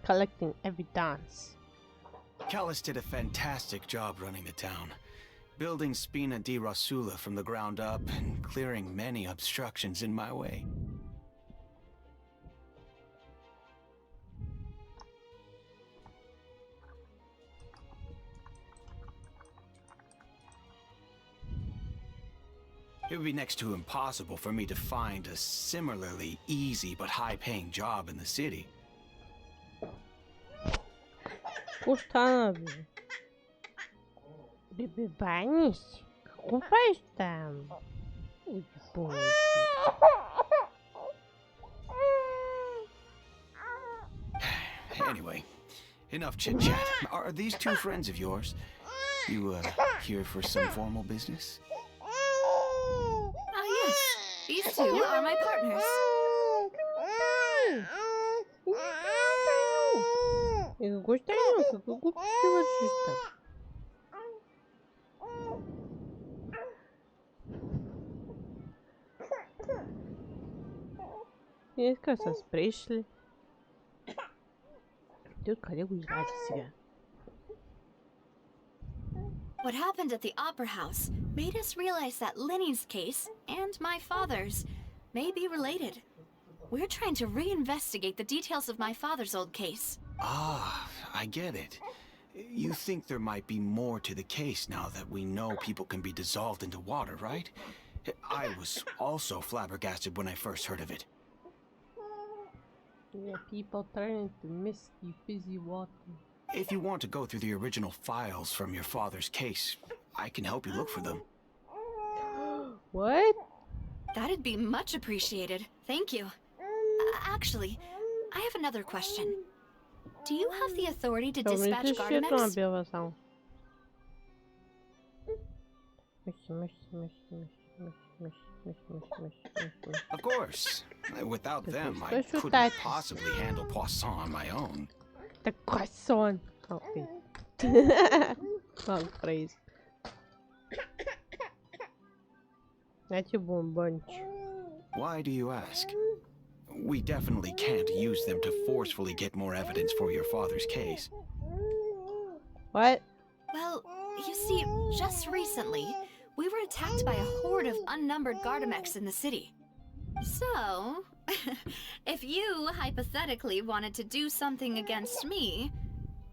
Collecting evidence. Callis did a fantastic job running the town, building Spina di Rasula from the ground up and clearing many obstructions in my way. It would be next to impossible for me to find a similarly easy but high-paying job in the city. Gustavo. Bebê Barnes? Como faz там? Ой, боже. Anyway, enough chit-chat. Are these two friends of yours? You, here for some formal business? Yes. These two are my partners. Eu gostei não, que eu gostei. Есть, кажется, пришли. Тут коллегу ждать себя. What happened at the Opera House made us realize that Linny's case and my father's may be related. We're trying to reinvestigate the details of my father's old case. Ah, I get it. You think there might be more to the case now that we know people can be dissolved into water, right? I was also flabbergasted when I first heard of it. Yeah, people turn into misty, fizzy water. If you want to go through the original files from your father's case, I can help you look for them. What? That'd be much appreciated. Thank you. Actually, I have another question. Do you have the authority to dispatch Gardamex? Of course. Without them, I couldn't possibly handle Poisson on my own. The croissant. Oh, wait. Long phrase. That's your bonbon. Why do you ask? We definitely can't use them to forcefully get more evidence for your father's case. What? Well, you see, just recently, we were attacked by a horde of unnumbered Gardamex in the city. So, if you hypothetically wanted to do something against me,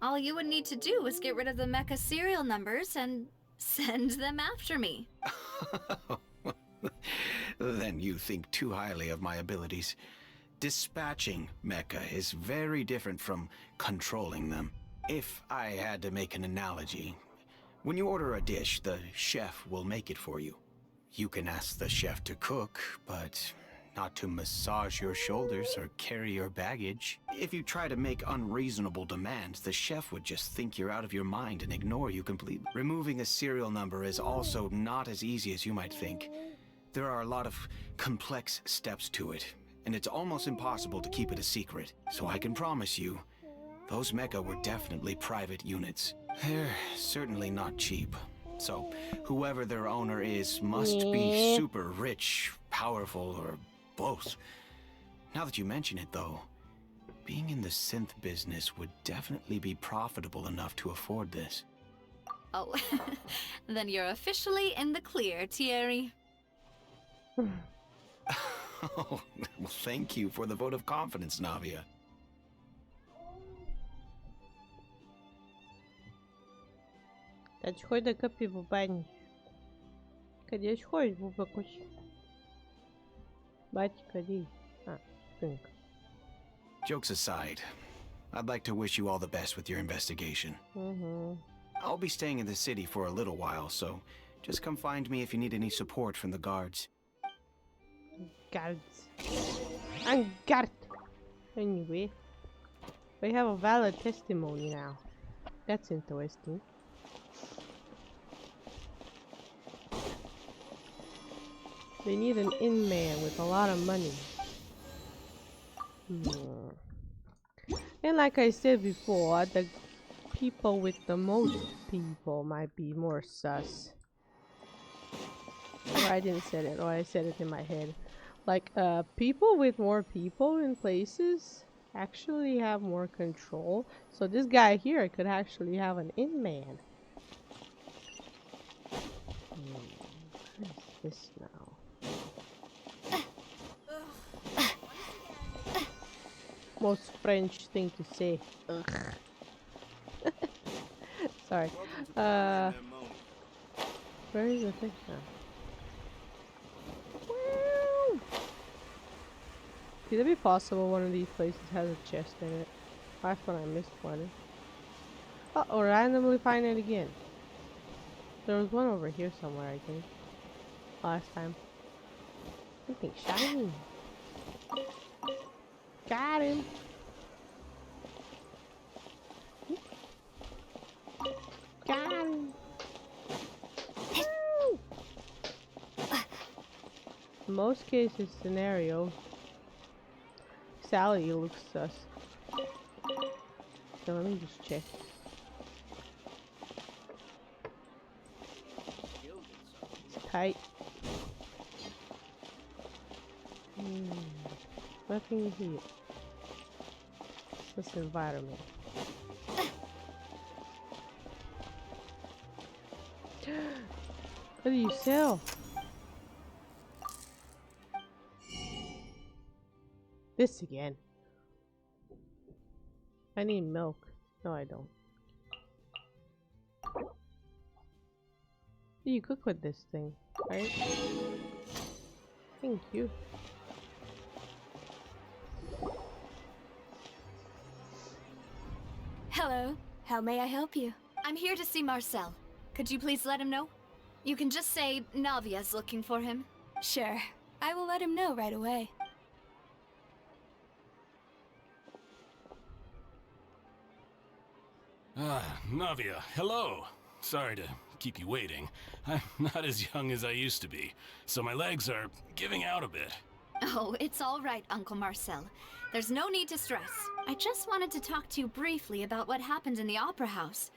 all you would need to do is get rid of the mecha serial numbers and send them after me. Then you think too highly of my abilities. Dispatching mecha is very different from controlling them. If I had to make an analogy, when you order a dish, the chef will make it for you. You can ask the chef to cook, but not to massage your shoulders or carry your baggage. If you try to make unreasonable demands, the chef would just think you're out of your mind and ignore you completely. Removing a serial number is also not as easy as you might think. There are a lot of complex steps to it, and it's almost impossible to keep it a secret. So I can promise you, those mecha were definitely private units. They're certainly not cheap. So, whoever their owner is must be super rich, powerful, or both. Now that you mention it, though, being in the synth business would definitely be profitable enough to afford this. Oh, then you're officially in the clear, Thierry. Oh, well, thank you for the vote of confidence, Navia. Tá de coisa que eu banho. Cadê as coisas? Vou pra coxa. Bate, cadê? Ah, cinco. Jokes aside, I'd like to wish you all the best with your investigation. I'll be staying in the city for a little while, so just come find me if you need any support from the guards. Guards. I'm guard. Anyway, we have a valid testimony now. That's interesting. They need an in-man with a lot of money. And like I said before, the people with the most people might be more sus. Or I didn't say it, or I said it in my head. Like, people with more people in places actually have more control. So this guy here could actually have an in-man. What is this now? Most French thing to say. Ugh. Sorry. Where is the thing now? Woo! Could it be possible one of these places has a chest in it? I thought I missed one. Oh, randomly find it again. There was one over here somewhere, I think. Last time. Something shiny. Got him. Got him. Woo! In most cases scenario, Sally looks sus. So let me just check. It's tight. Nothing here. This environment. What do you sell? This again. I need milk. No, I don't. You cook with this thing, right? Thank you. Hello. How may I help you? I'm here to see Marcel. Could you please let him know? You can just say Navia's looking for him. Sure. I will let him know right away. Navia, hello. Sorry to keep you waiting. I'm not as young as I used to be, so my legs are giving out a bit. Oh, it's all right, Uncle Marcel. There's no need to stress. I just wanted to talk to you briefly about what happened in the Opera House.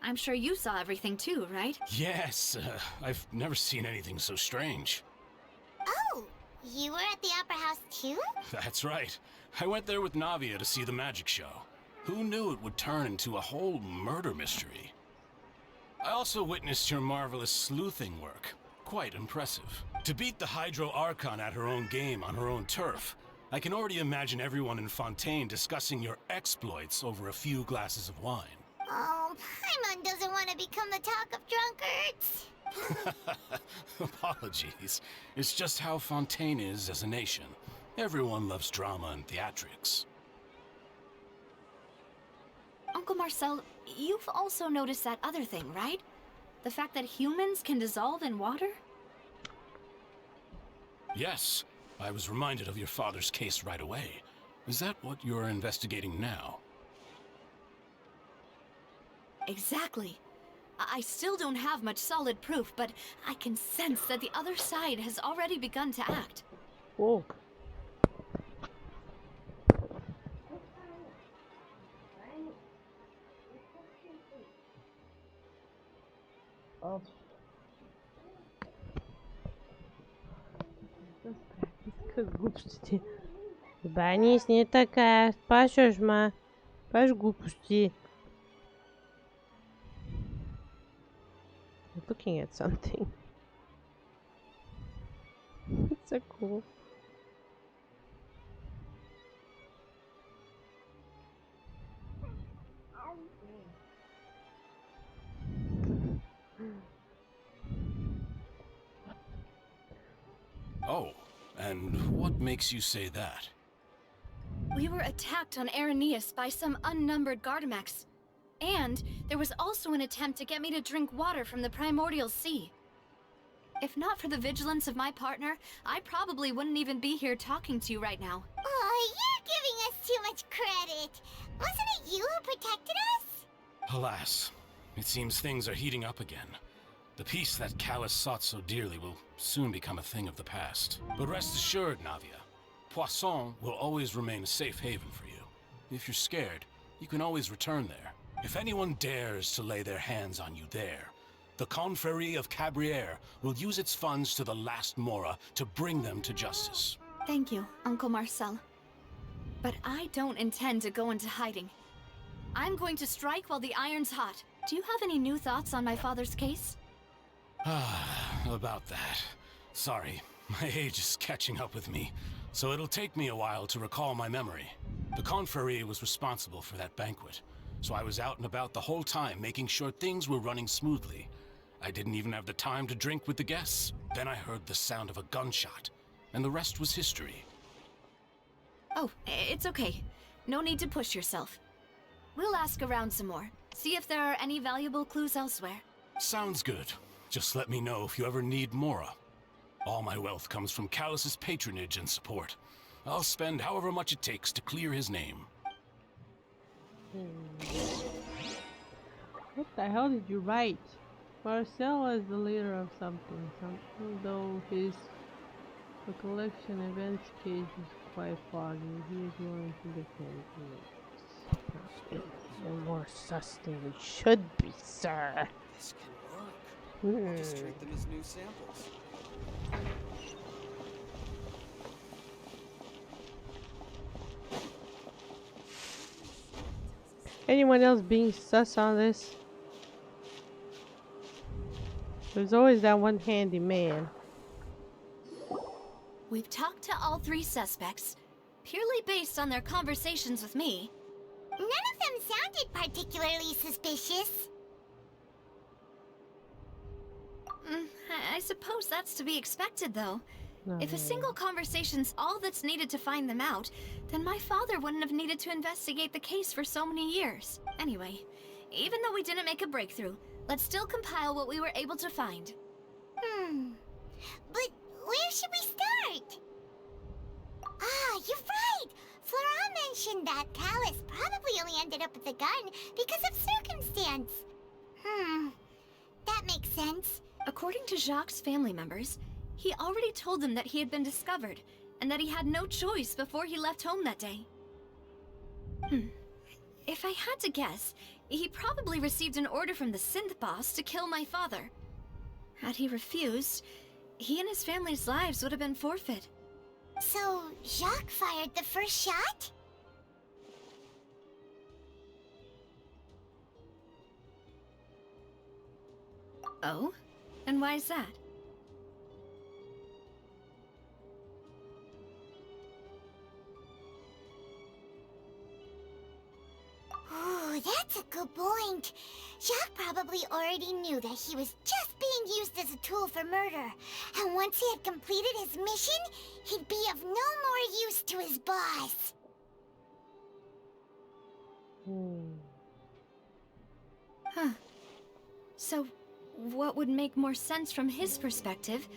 I'm sure you saw everything too, right? Yes, I've never seen anything so strange. Oh, you were at the Opera House too? That's right. I went there with Navia to see the magic show. Who knew it would turn into a whole murder mystery? I also witnessed your marvelous sleuthing work. Quite impressive. To beat the Hydro Archon at her own game on her own turf, I can already imagine everyone in Fontaine discussing your exploits over a few glasses of wine. Oh, Paimon doesn't want to become the talk of drunkards. Apologies. It's just how Fontaine is as a nation. Everyone loves drama and theatrics. Uncle Marcel, you've also noticed that other thing, right? The fact that humans can dissolve in water? Yes, I was reminded of your father's case right away. Is that what you're investigating now? Exactly. I still don't have much solid proof, but I can sense that the other side has already begun to act. Whoa. Oh. Как глупости. Банись не такая. Спасешь, ма. Спаш глупости. I'm looking at something. It's so cool. Oh, and what makes you say that? We were attacked on Araneus by some unnumbered Gardamex. And there was also an attempt to get me to drink water from the primordial sea. If not for the vigilance of my partner, I probably wouldn't even be here talking to you right now. Oh, you're giving us too much credit. Wasn't it you who protected us? Alas, it seems things are heating up again. The peace that Callus sought so dearly will soon become a thing of the past. But rest assured, Navia, Poisson will always remain a safe haven for you. If you're scared, you can always return there. If anyone dares to lay their hands on you there, the Confrérie of Cabrières will use its funds to the last Mora to bring them to justice. Thank you, Uncle Marcel. But I don't intend to go into hiding. I'm going to strike while the iron's hot. Do you have any new thoughts on my father's case? About that. Sorry, my age is catching up with me, so it'll take me a while to recall my memory. The Confrérie was responsible for that banquet, so I was out and about the whole time making sure things were running smoothly. I didn't even have the time to drink with the guests. Then I heard the sound of a gunshot, and the rest was history. Oh, it's okay. No need to push yourself. We'll ask around some more. See if there are any valuable clues elsewhere. Sounds good. Just let me know if you ever need Mora. All my wealth comes from Callus's patronage and support. I'll spend however much it takes to clear his name. What the hell did you write? Marcel is the leader of something, though his recollection events case is quite foggy. He is willing to defend it. You're more sus than we should be, sir. This can work. I'll just treat them as new samples. Anyone else being sus on this? There's always that one handy man. We've talked to all three suspects, purely based on their conversations with me. None of them sounded particularly suspicious. I suppose that's to be expected, though. No. If a single conversation's all that's needed to find them out, then my father wouldn't have needed to investigate the case for so many years. Anyway, even though we didn't make a breakthrough, let's still compile what we were able to find. But where should we start? Ah, you're right! Flora mentioned that Callus probably only ended up with the gun because of circumstance. That makes sense. According to Jacques' family members, he already told them that he had been discovered, and that he had no choice before he left home that day. If I had to guess, he probably received an order from the synth boss to kill my father. Had he refused, he and his family's lives would have been forfeit. So, Jacques fired the first shot? Oh? And why is that? Ooh, that's a good point. Jacques probably already knew that he was just being used as a tool for murder. And once he had completed his mission, he'd be of no more use to his boss. So, what would make more sense from his perspective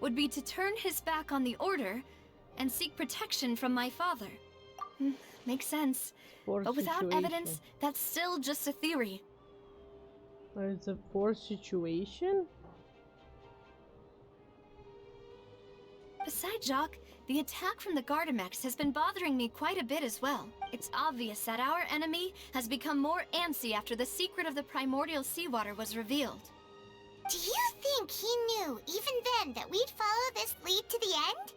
would be to turn his back on the order and seek protection from my father. Makes sense. But without evidence, that's still just a theory. It's a forced situation? Besides Jacques, the attack from the Gardamex has been bothering me quite a bit as well. It's obvious that our enemy has become more antsy after the secret of the primordial seawater was revealed. Do you think he knew, even then, that we'd follow this lead to the end?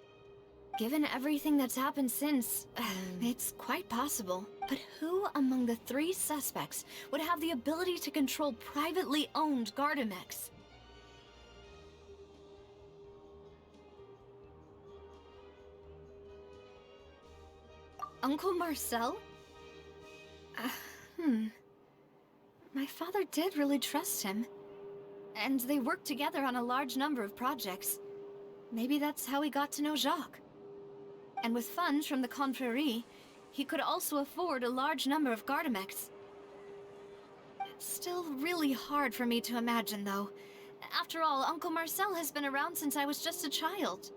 Given everything that's happened since, it's quite possible. But who among the three suspects would have the ability to control privately owned Gardamex? Uncle Marcel? My father did really trust him. And they worked together on a large number of projects. Maybe that's how he got to know Jacques. And with funds from the Confrérie, he could also afford a large number of Gardamex. It's still really hard for me to imagine, though. After all, Uncle Marcel has been around since I was just a child.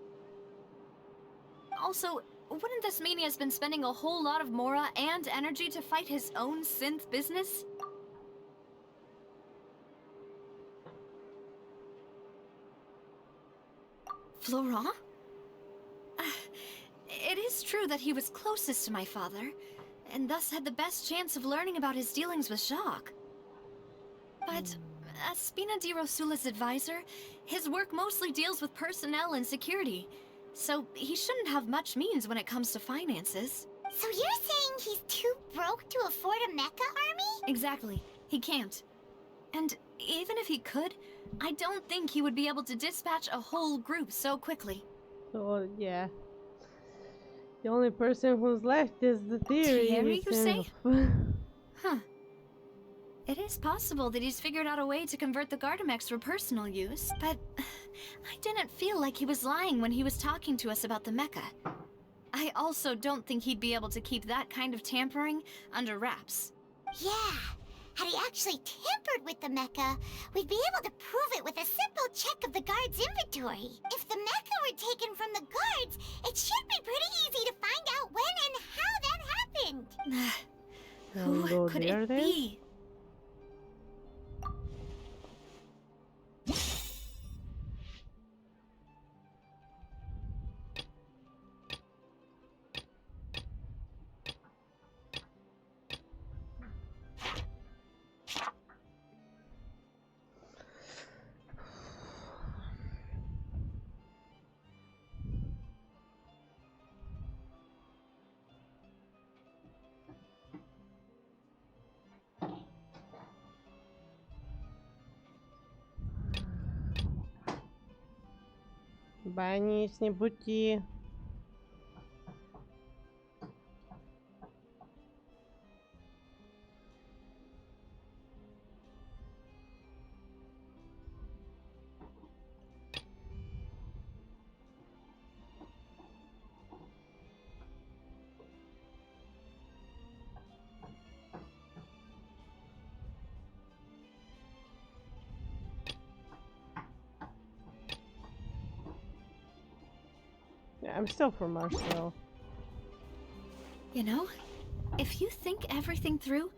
Also, wouldn't this mean he has been spending a whole lot of Mora and energy to fight his own synth business? Florent? It is true that he was closest to my father, and thus had the best chance of learning about his dealings with Jacques. But as Spina di Rosula's advisor, his work mostly deals with personnel and security, so he shouldn't have much means when it comes to finances. So you're saying he's too broke to afford a mecha army? Exactly. He can't. And even if he could, I don't think he would be able to dispatch a whole group so quickly. So yeah, the only person who's left is the theory. Thierry, you say? himself. Huh. It is possible that he's figured out a way to convert the Gardamex for personal use, but I didn't feel like he was lying when he was talking to us about the mecha. I also don't think he'd be able to keep that kind of tampering under wraps. Yeah. Had he actually tampered with the mecha, we'd be able to prove it with a simple check of the guard's inventory. If the mecha were taken from the guards, it should be pretty easy to find out when and how that happened. Wanna Who go could there, it then? be? Больничные пути. Yeah, I'm still for Marcel. You know, if you think everything through,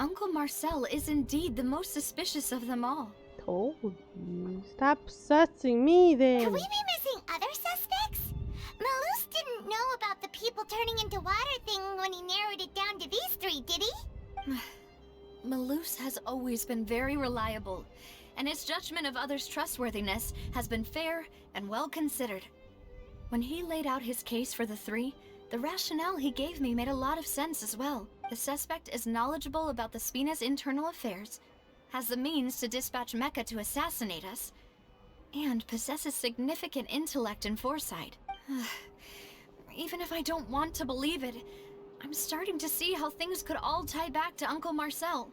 Uncle Marcel is indeed the most suspicious of them all. Told you. Stop sussing me then. Could we be missing other suspects? Malus didn't know about the people turning into water thing when he narrowed it down to these three, did he? Malus has always been very reliable, and his judgment of others' trustworthiness has been fair and well considered. When he laid out his case for the three, the rationale he gave me made a lot of sense as well. The suspect is knowledgeable about the Spina's internal affairs, has the means to dispatch Mecha to assassinate us, and possesses significant intellect and foresight. Even if I don't want to believe it, I'm starting to see how things could all tie back to Uncle Marcel.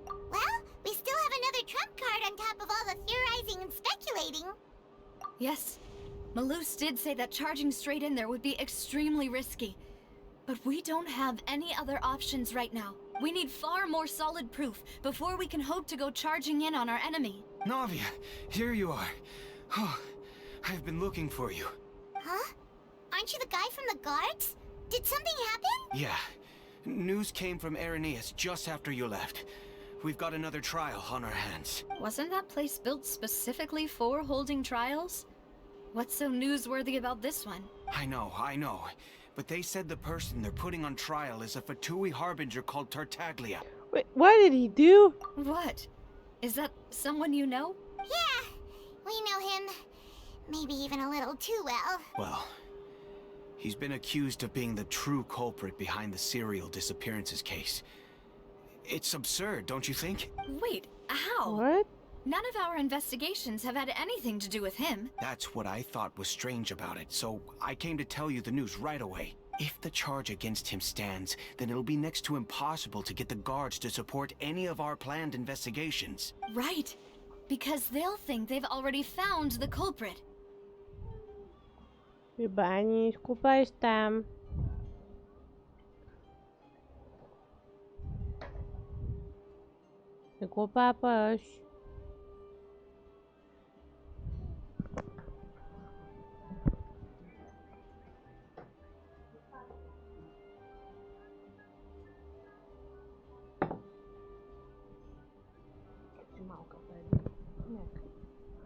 Well, we still have another trump card on top of all the theorizing and speculating. Yes, Malus did say that charging straight in there would be extremely risky. But we don't have any other options right now. We need far more solid proof before we can hope to go charging in on our enemy. Navia, here you are. Oh, I've been looking for you. Huh? Aren't you the guy from the guards? Did something happen? Yeah. News came from Irenaeus just after you left. We've got another trial on our hands. Wasn't that place built specifically for holding trials? What's so newsworthy about this one? I know. But they said the person they're putting on trial is a Fatui harbinger called Tartaglia. Wait, what did he do? What? Is that someone you know? Yeah, we know him. Maybe even a little too well. Well, he's been accused of being the true culprit behind the serial disappearances case. It's absurd, don't you think? Wait, how? What? None of our investigations have had anything to do with him. That's what I thought was strange about it, so I came to tell you the news right away. If the charge against him stands, then it'll be next to impossible to get the guards to support any of our planned investigations. Right. Because they'll think they've already found the culprit. Chyba nie skupaj tam. Tylko papaś. Małka pewnie.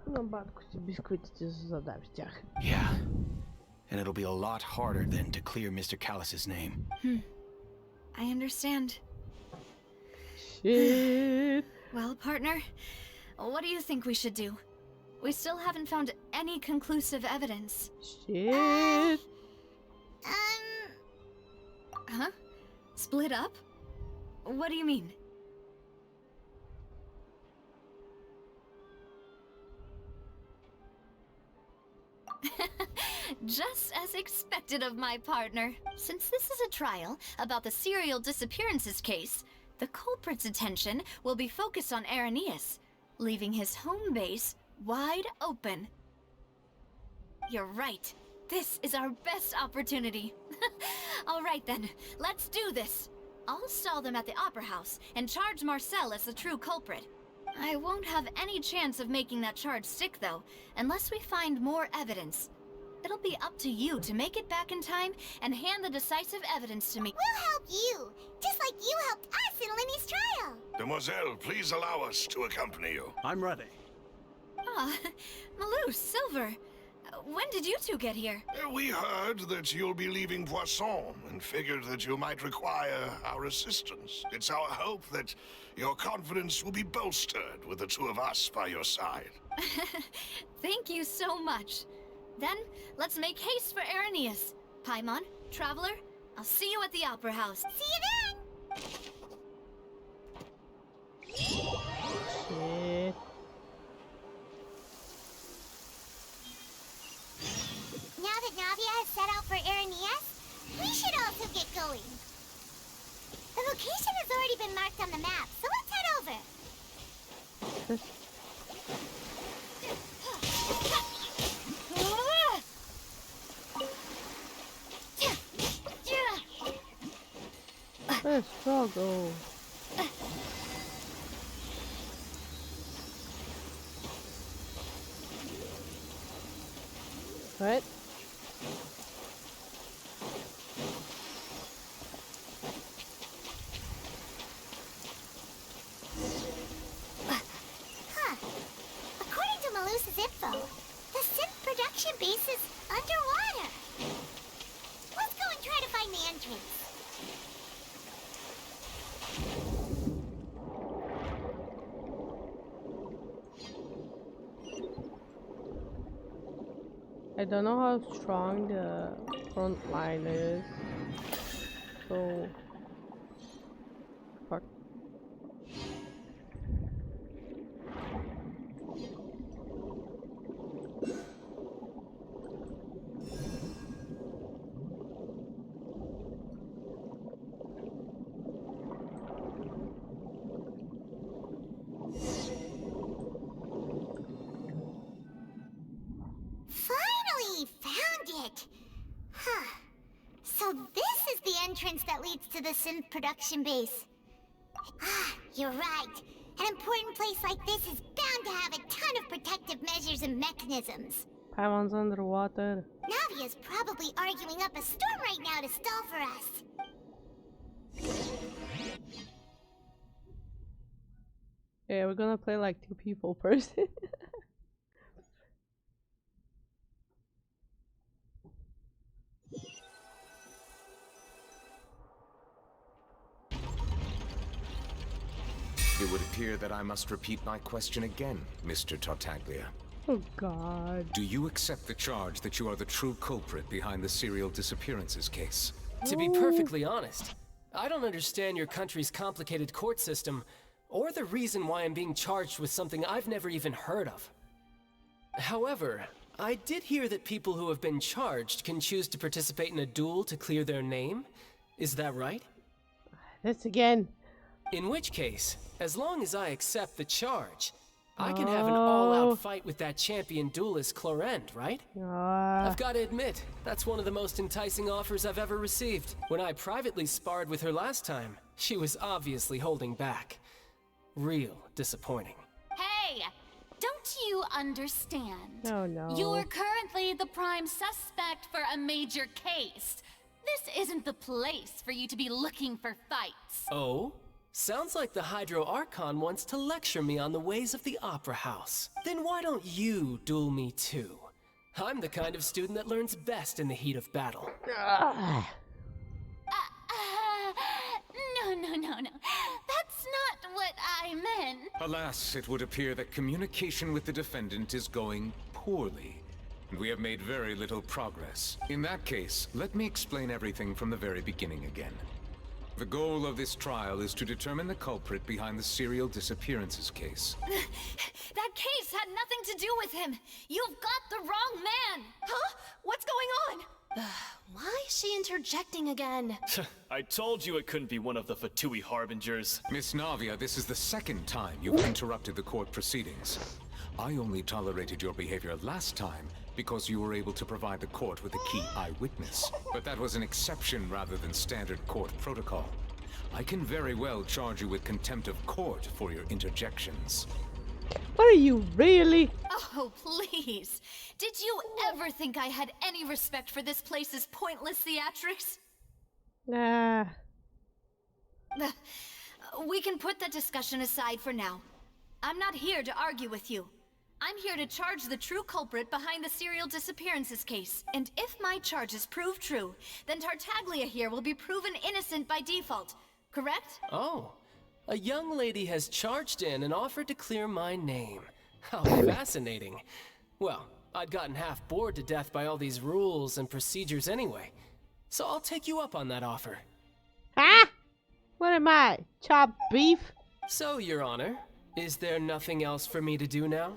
No batku ci biskwity zadam ściach. Yeah. And it'll be a lot harder then to clear Mr. Callus's name. I understand. Shit. Well, partner, what do you think we should do? We still haven't found any conclusive evidence. Shit. Huh? Split up? What do you mean? Just as expected of my partner. Since this is a trial about the serial disappearances case, the culprit's attention will be focused on Irenaeus, leaving his home base wide open. You're right. This is our best opportunity. All right then, let's do this. I'll stall them at the Opera House and charge Marcel as the true culprit. I won't have any chance of making that charge stick, though, unless we find more evidence. It'll be up to you to make it back in time and hand the decisive evidence to me. We'll help you, just like you helped us in Linny's trial. Demoiselle, please allow us to accompany you. I'm ready. Ah, Malou, Silver. When did you two get here? We heard that you'll be leaving Poisson and figured that you might require our assistance. It's our hope that your confidence will be bolstered with the two of us by your side. Thank you so much. Then, let's make haste for Irenaeus. Paimon, Traveler, I'll see you at the Opera House. See you then! Shit. Now that Navia has set out for Irenaeus, we should also get going. The location has already been marked on the map, so let's head over. What a struggle. What? Huh. According to Malusa's info, the synth production base is underwater. Let's go and try to find the entrance. I don't know how strong the front line is. So fuck. Finally found it! Huh. So this is the entrance that leads to the synth production base. Ah, you're right. An important place like this is bound to have a ton of protective measures and mechanisms. Paimon's underwater. Navia's probably arguing up a storm right now to stall for us. Yeah, we're gonna play like two people first. It would appear that I must repeat my question again, Mr. Tartaglia. Oh god. Do you accept the charge that you are the true culprit behind the serial disappearances case? To be perfectly honest, I don't understand your country's complicated court system, or the reason why I'm being charged with something I've never even heard of. However, I did hear that people who have been charged can choose to participate in a duel to clear their name. Is that right? This again. In which case, as long as I accept the charge, I can have an all-out fight with that champion duelist Clorend, right? I've got to admit, that's one of the most enticing offers I've ever received. When I privately sparred with her last time, she was obviously holding back. Real disappointing. Hey! Don't you understand? Oh no. You're currently the prime suspect for a major case. This isn't the place for you to be looking for fights. Oh? Sounds like the Hydro Archon wants to lecture me on the ways of the Opera House. Then why don't you duel me too? I'm the kind of student that learns best in the heat of battle. No. That's not what I meant. Alas, it would appear that communication with the defendant is going poorly. and we have made very little progress. In that case, let me explain everything from the very beginning again. The goal of this trial is to determine the culprit behind the serial disappearances case. That case had nothing to do with him. You've got the wrong man. Huh? What's going on? Why is she interjecting again? I told you it couldn't be one of the Fatui Harbingers. Miss Navia, this is the second time you've interrupted the court proceedings. I only tolerated your behavior last time because you were able to provide the court with a key eyewitness. But that was an exception rather than standard court protocol. I can very well charge you with contempt of court for your interjections. What are you really? Oh, please. Did you ever think I had any respect for this place's pointless theatrics? Nah. We can put that discussion aside for now. I'm not here to argue with you. I'm here to charge the true culprit behind the serial disappearances case. And if my charges prove true, then Tartaglia here will be proven innocent by default. Correct? Oh. A young lady has charged in and offered to clear my name. How fascinating. Well, I'd gotten half bored to death by all these rules and procedures anyway. So I'll take you up on that offer. Ah! What am I? Chopped beef? So, Your Honor, is there nothing else for me to do now?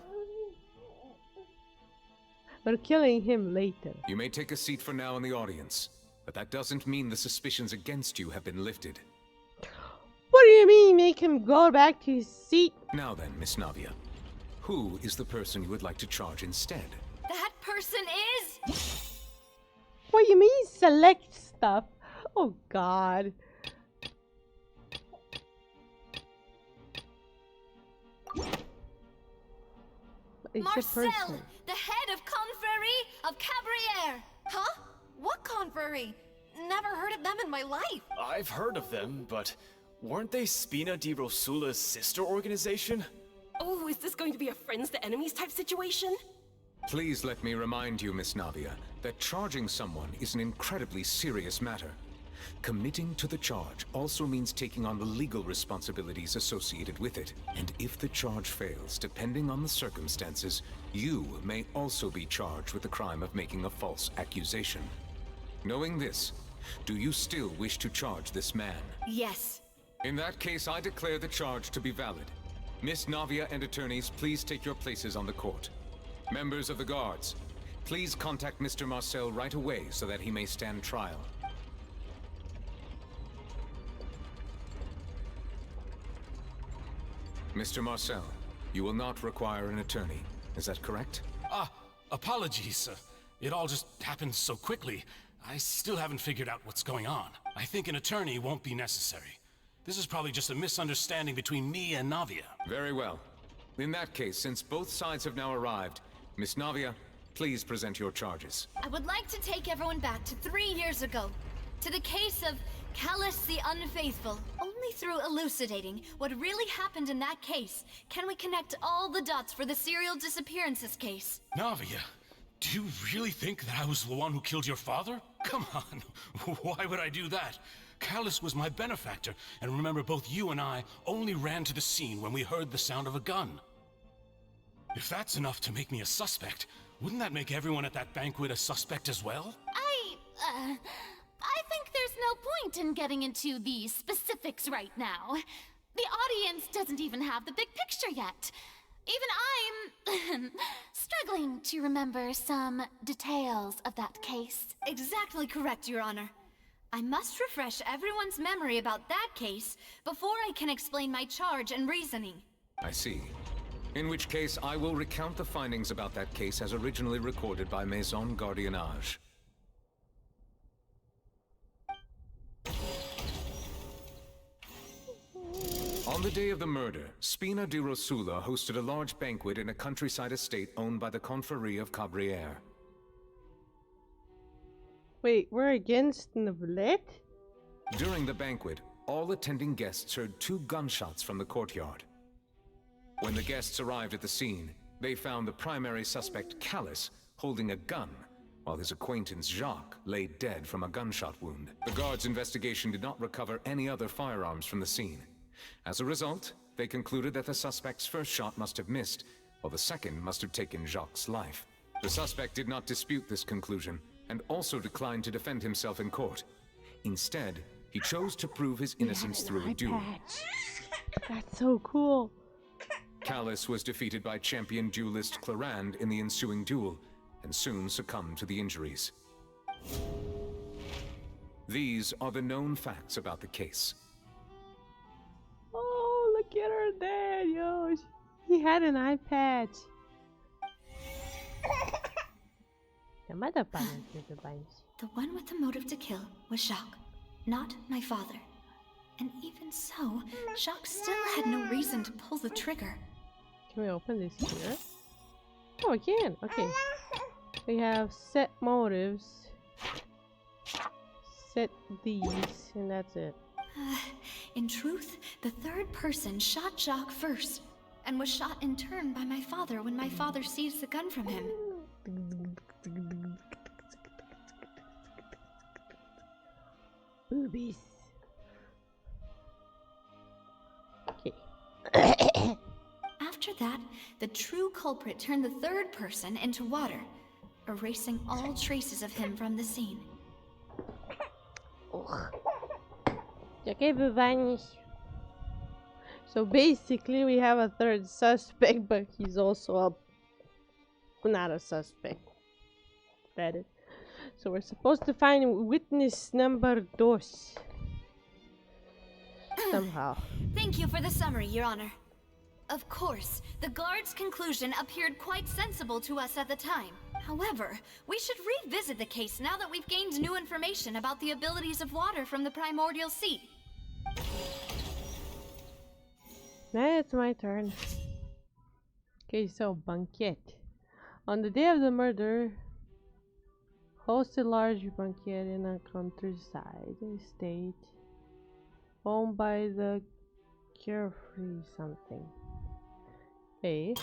We're killing him later. You may take a seat for now in the audience, but that doesn't mean the suspicions against you have been lifted. What do you mean, make him go back to his seat? Now then, Miss Navia, who is the person you would like to charge instead? That person is... What do you mean, select stuff? Oh, God. It's Marcel, a person. the head of Confrérie of Cabrières. Huh? What confrérie? Never heard of them in my life. I've heard of them, but weren't they Spina di Rosula's sister organization? Oh, is this going to be a friends to enemies type situation? Please let me remind you, Miss Navia, that charging someone is an incredibly serious matter. Committing to the charge also means taking on the legal responsibilities associated with it. And if the charge fails, depending on the circumstances, you may also be charged with the crime of making a false accusation. Knowing this, do you still wish to charge this man? Yes. In that case, I declare the charge to be valid. Miss Navia and attorneys, please take your places on the court. Members of the guards, please contact Mr. Marcel right away so that he may stand trial. Mr. Marcel, you will not require an attorney. Is that correct? Apologies. It all just happened so quickly. I still haven't figured out what's going on. I think an attorney won't be necessary. This is probably just a misunderstanding between me and Navia. Very well. In that case, since both sides have now arrived, Miss Navia, please present your charges. I would like to take everyone back to 3 years ago, to the case of Callus the Unfaithful. Only through elucidating what really happened in that case can we connect all the dots for the serial disappearances case. Navia, do you really think that I was the one who killed your father? Come on, why would I do that? Callus was my benefactor, and remember, both you and I only ran to the scene when we heard the sound of a gun. If that's enough to make me a suspect, wouldn't that make everyone at that banquet a suspect as well? I think there's no point in getting into the specifics right now. The audience doesn't even have the big picture yet. Even I'm struggling to remember some details of that case. Exactly correct, Your Honor. I must refresh everyone's memory about that case before I can explain my charge and reasoning. I see. In which case, I will recount the findings about that case as originally recorded by Maison Gardiennage. On the day of the murder, Spina di Rosula hosted a large banquet in a countryside estate owned by the Confrérie of Cabrières. Wait, we're against Neuvillette? During the banquet, all attending guests heard 2 gunshots from the courtyard. When the guests arrived at the scene, they found the primary suspect, Callus, holding a gun, while his acquaintance, Jacques, lay dead from a gunshot wound. The guards' investigation did not recover any other firearms from the scene. As a result, they concluded that the suspect's first shot must have missed, while the second must have taken Jacques' life. The suspect did not dispute this conclusion, and also declined to defend himself in court. Instead, he chose to prove his innocence through a duel. That's so cool. Callus was defeated by champion duelist Clarand in the ensuing duel, and soon succumbed to the injuries. These are the known facts about the case. Oh, look at her there, yo. He had an eye patch. The one with the motive to kill was Jacques, not my father. And even so, Jacques still had no reason to pull the trigger. Can we open this here? Oh, we can. Okay. We have set motives. Set these, and that's it. In truth, the third person shot Jacques first, and was shot in turn by my father when my father seized the gun from him. Boobies. Okay. After that, the true culprit turned the third person into water, erasing all traces of him from the scene. So basically we have a third suspect, but he's also not a suspect. That is. So we're supposed to find witness number 2. Somehow. Thank you for the summary, Your Honor. Of course, the guard's conclusion appeared quite sensible to us at the time. However, we should revisit the case now that we've gained new information about the abilities of water from the primordial sea. Now it's my turn. Okay, so banquet. On the day of the murder, host a large banquet in a countryside estate owned by the carefree something. Okay.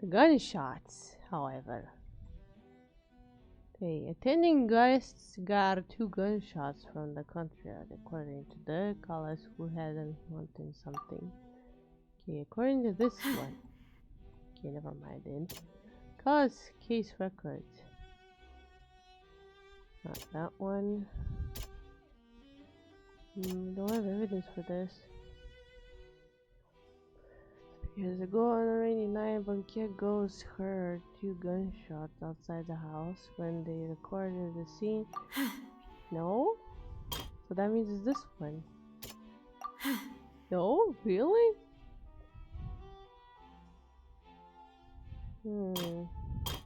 The gunshots, however. Okay, attending guests got 2 gunshots from the courtyard, according to the Callus who hadn't wanted something. Okay, according to this one. Okay, never mind then. Callus case records. Not that one. Don't have evidence for this. Years ago on a rainy night, banquet ghosts heard 2 gunshots outside the house when they recorded the scene. No? So that means it's this one. No? Really?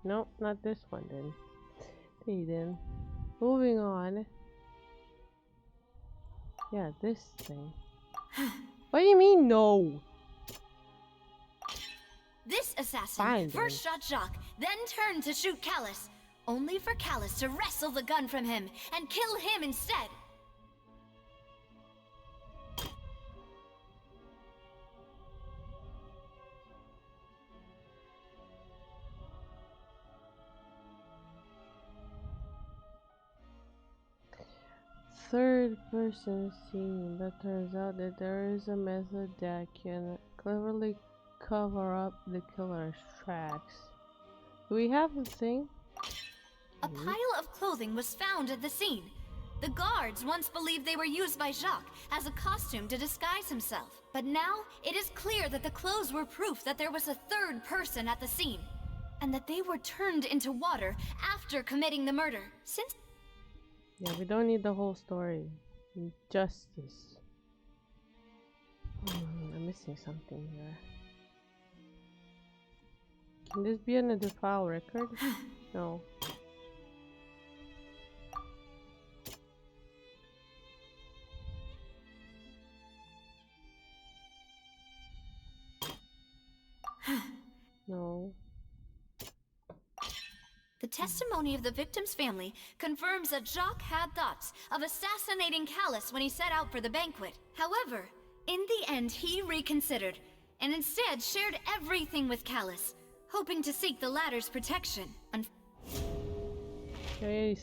Nope, not this one then. Okay then. Moving on. Yeah, this thing. What do you mean no? This assassin first shot Jacques, then turned to shoot Callus, only for Callus to wrestle the gun from him and kill him instead. Third person scene, but turns out that there is a method that can cleverly cover up the killer's tracks. Do we have the thing? A pile of clothing was found at the scene. The guards once believed they were used by Jacques as a costume to disguise himself. But now, it is clear that the clothes were proof that there was a third person at the scene, and that they were turned into water after committing the murder. Since yeah, we don't need the whole story. Justice. I'm missing something here. Can this be in a file record? No. No. The testimony of the victim's family confirms that Jacques had thoughts of assassinating Callus when he set out for the banquet. However, in the end he reconsidered, and instead shared everything with Callus, hoping to seek the latter's protection.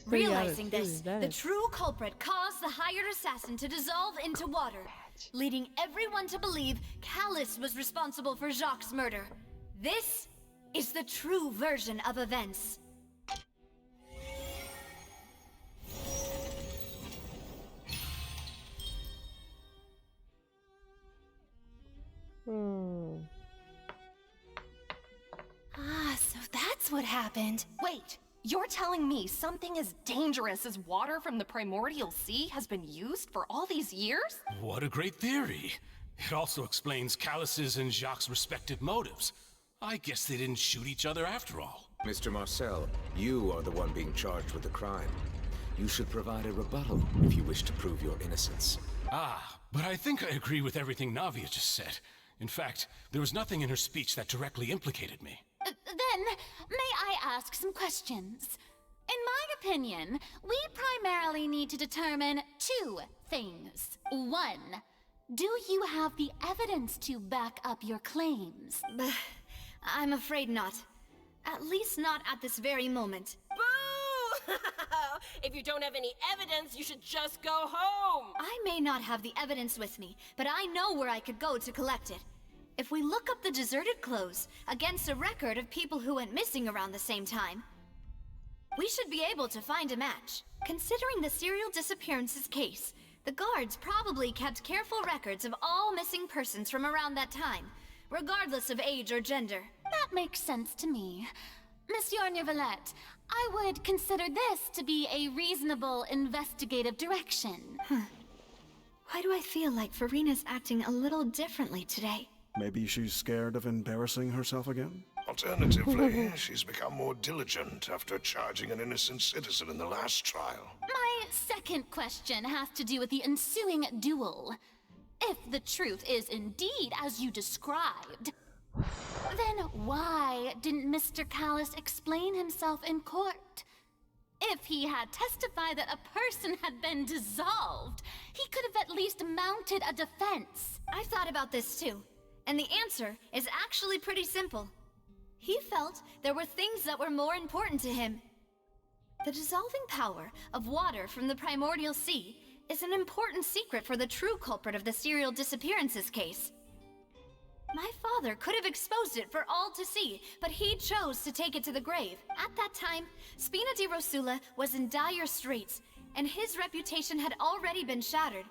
Realizing this, the true culprit caused the hired assassin to dissolve into water, leading everyone to believe Callus was responsible for Jacques' murder. This is the true version of events. Ah, so that's what happened. Wait, you're telling me something as dangerous as water from the primordial sea has been used for all these years? What a great theory. It also explains Callus's and Jacques' respective motives. I guess they didn't shoot each other after all. Mr. Marcel, you are the one being charged with the crime. You should provide a rebuttal if you wish to prove your innocence. Ah, but I think I agree with everything Navia just said. In fact, there was nothing in her speech that directly implicated me. Then, may I ask some questions? In my opinion, we primarily need to determine two things. One, do you have the evidence to back up your claims? I'm afraid not. At least not at this very moment. Boo! If you don't have any evidence, you should just go home! I may not have the evidence with me, but I know where I could go to collect it. If we look up the deserted clothes against a record of people who went missing around the same time, we should be able to find a match. Considering the serial disappearances case, the guards probably kept careful records of all missing persons from around that time, regardless of age or gender. That makes sense to me. Monsieur Neuvillette, I would consider this to be a reasonable investigative direction. Why do I feel like Farina's acting a little differently today? Maybe she's scared of embarrassing herself again? Alternatively, she's become more diligent after charging an innocent citizen in the last trial. My second question has to do with the ensuing duel. If the truth is indeed as you described, then why didn't Mr. Callus explain himself in court? If he had testified that a person had been dissolved, he could have at least mounted a defense. I've thought about this too, and the answer is actually pretty simple. He felt there were things that were more important to him. The dissolving power of water from the primordial sea is an important secret for the true culprit of the serial disappearances case. My father could have exposed it for all to see, but he chose to take it to the grave. At that time, Spina di Rosula was in dire straits, and his reputation had already been shattered.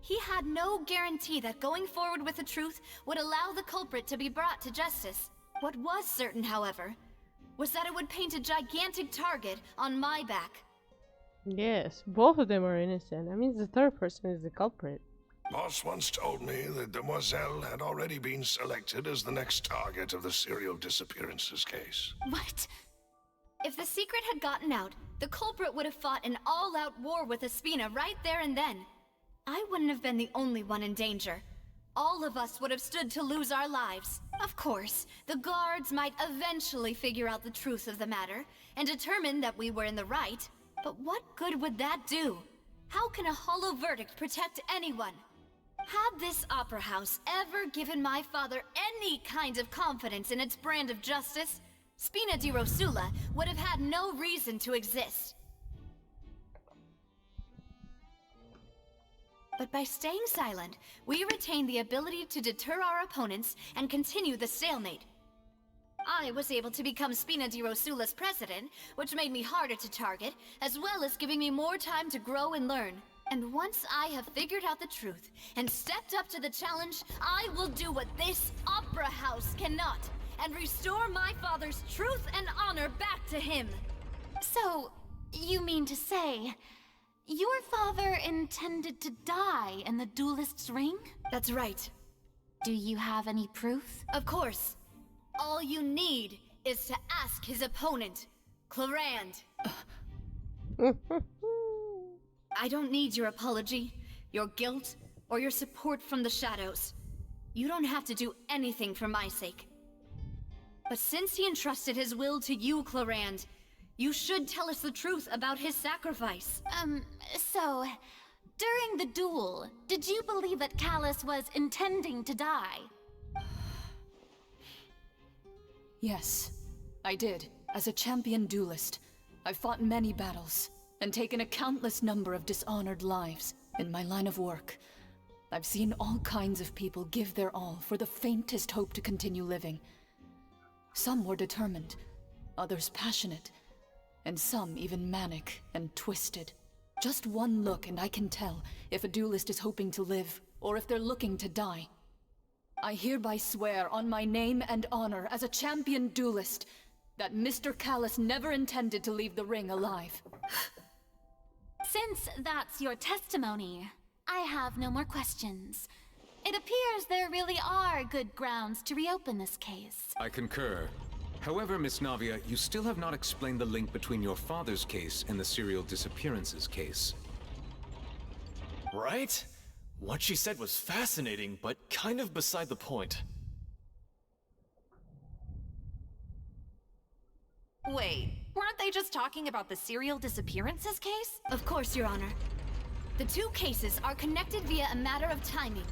He had no guarantee that going forward with the truth would allow the culprit to be brought to justice. What was certain, however, was that it would paint a gigantic target on my back. Yes, both of them are innocent. That means the third person is the culprit. Boss once told me that Demoiselle had already been selected as the next target of the serial disappearances case. What? If the secret had gotten out, the culprit would have fought an all-out war with Espina right there and then. I wouldn't have been the only one in danger. All of us would have stood to lose our lives. Of course, the guards might eventually figure out the truth of the matter and determine that we were in the right. But what good would that do? How can a hollow verdict protect anyone? Had this opera house ever given my father any kind of confidence in its brand of justice, Spina di Rosula would have had no reason to exist. But by staying silent, we retain the ability to deter our opponents and continue the stalemate. I was able to become Spina di Rosula's president, which made me harder to target, as well as giving me more time to grow and learn. And once I have figured out the truth and stepped up to the challenge, I will do what this opera house cannot, and restore my father's truth and honor back to him. So, you mean to say, your father intended to die in the duelist's ring? That's right. Do you have any proof? Of course. All you need is to ask his opponent, Clorand. I don't need your apology, your guilt, or your support from the shadows. You don't have to do anything for my sake. But since he entrusted his will to you, Clorand, you should tell us the truth about his sacrifice. So, during the duel, did you believe that Callus was intending to die? Yes, I did. As a champion duelist, I've fought many battles and taken a countless number of dishonored lives. In my line of work, I've seen all kinds of people give their all for the faintest hope to continue living. Some were determined, others passionate, and some even manic and twisted. Just one look and I can tell if a duelist is hoping to live, or if they're looking to die. I hereby swear on my name and honor as a champion duelist that Mr. Callus never intended to leave the ring alive. Since that's your testimony, I have no more questions. It appears there really are good grounds to reopen this case. I concur. However, Miss Navia, you still have not explained the link between your father's case and the serial disappearances case. Right? What she said was fascinating, but kind of beside the point. Wait, weren't they just talking about the serial disappearances case? Of course, Your Honor. The two cases are connected via a matter of timing.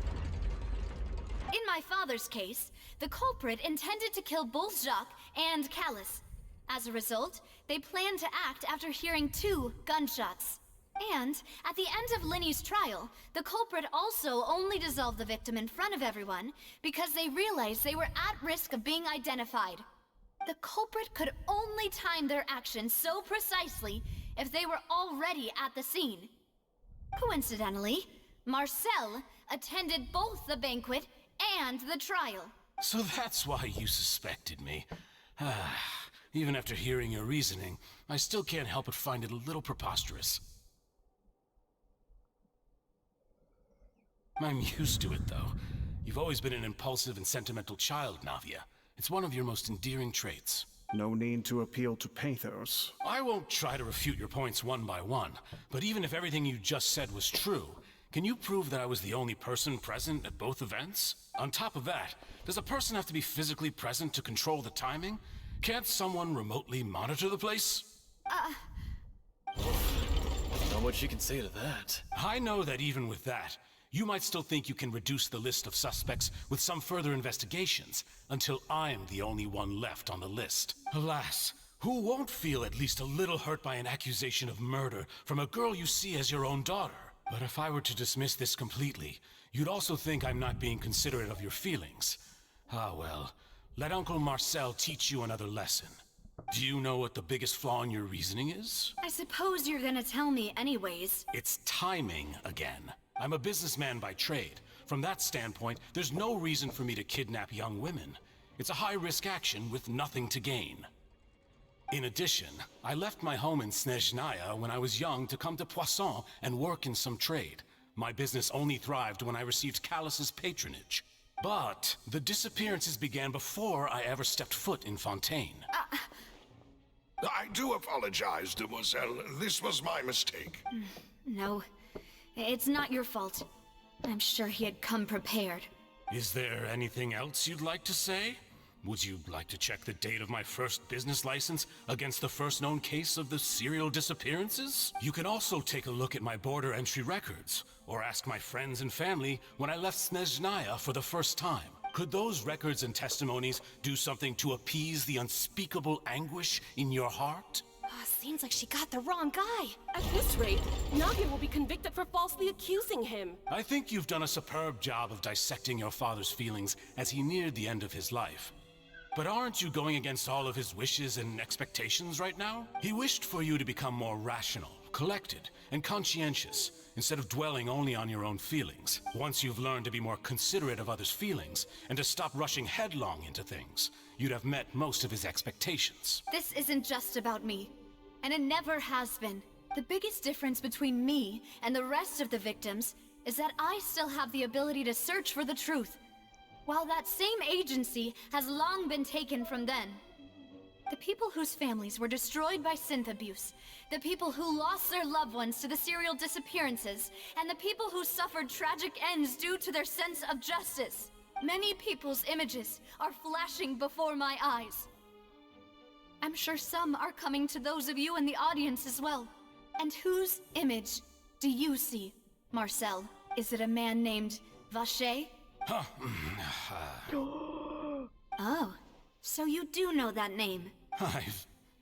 In my father's case, the culprit intended to kill both Jacques and Callus. As a result, they planned to act after hearing 2 gunshots. And, at the end of Linny's trial, the culprit also only dissolved the victim in front of everyone because they realized they were at risk of being identified. The culprit could only time their actions so precisely if they were already at the scene. Coincidentally, Marcel attended both the banquet and the trial. So that's why you suspected me. Even after hearing your reasoning, I still can't help but find it a little preposterous. I'm used to it, though. You've always been an impulsive and sentimental child, Navia. It's one of your most endearing traits. No need to appeal to pathos. I won't try to refute your points one by one, but even if everything you just said was true, can you prove that I was the only person present at both events? On top of that, does a person have to be physically present to control the timing? Can't someone remotely monitor the place? Not what you can say to that. I know that even with that, you might still think you can reduce the list of suspects with some further investigations, until I'm the only one left on the list. Alas, who won't feel at least a little hurt by an accusation of murder from a girl you see as your own daughter? But if I were to dismiss this completely, you'd also think I'm not being considerate of your feelings. Ah well, let Uncle Marcel teach you another lesson. Do you know what the biggest flaw in your reasoning is? I suppose you're gonna tell me anyways. It's timing again. I'm a businessman by trade. From that standpoint, there's no reason for me to kidnap young women. It's a high-risk action with nothing to gain. In addition, I left my home in Snezhnaya when I was young to come to Poisson and work in some trade. My business only thrived when I received Callus's patronage. But the disappearances began before I ever stepped foot in Fontaine. I do apologize, demoiselle. This was my mistake. No, it's not your fault. I'm sure he had come prepared. Is there anything else you'd like to say? Would you like to check the date of my first business license against the first known case of the serial disappearances? You can also take a look at my border entry records, or ask my friends and family when I left Snezhnaya for the first time. Could those records and testimonies do something to appease the unspeakable anguish in your heart? Seems like she got the wrong guy. At this rate, Navia will be convicted for falsely accusing him. I think you've done a superb job of dissecting your father's feelings as he neared the end of his life. But aren't you going against all of his wishes and expectations right now? He wished for you to become more rational, collected, and conscientious, instead of dwelling only on your own feelings. Once you've learned to be more considerate of others' feelings, and to stop rushing headlong into things, you'd have met most of his expectations. This isn't just about me, and it never has been. The biggest difference between me and the rest of the victims is that I still have the ability to search for the truth, while that same agency has long been taken from them. The people whose families were destroyed by synth abuse, the people who lost their loved ones to the serial disappearances, and the people who suffered tragic ends due to their sense of justice. Many people's images are flashing before my eyes. I'm sure some are coming to those of you in the audience as well. And whose image do you see, Marcel? Is it a man named Vacher? Oh, so you do know that name. I'm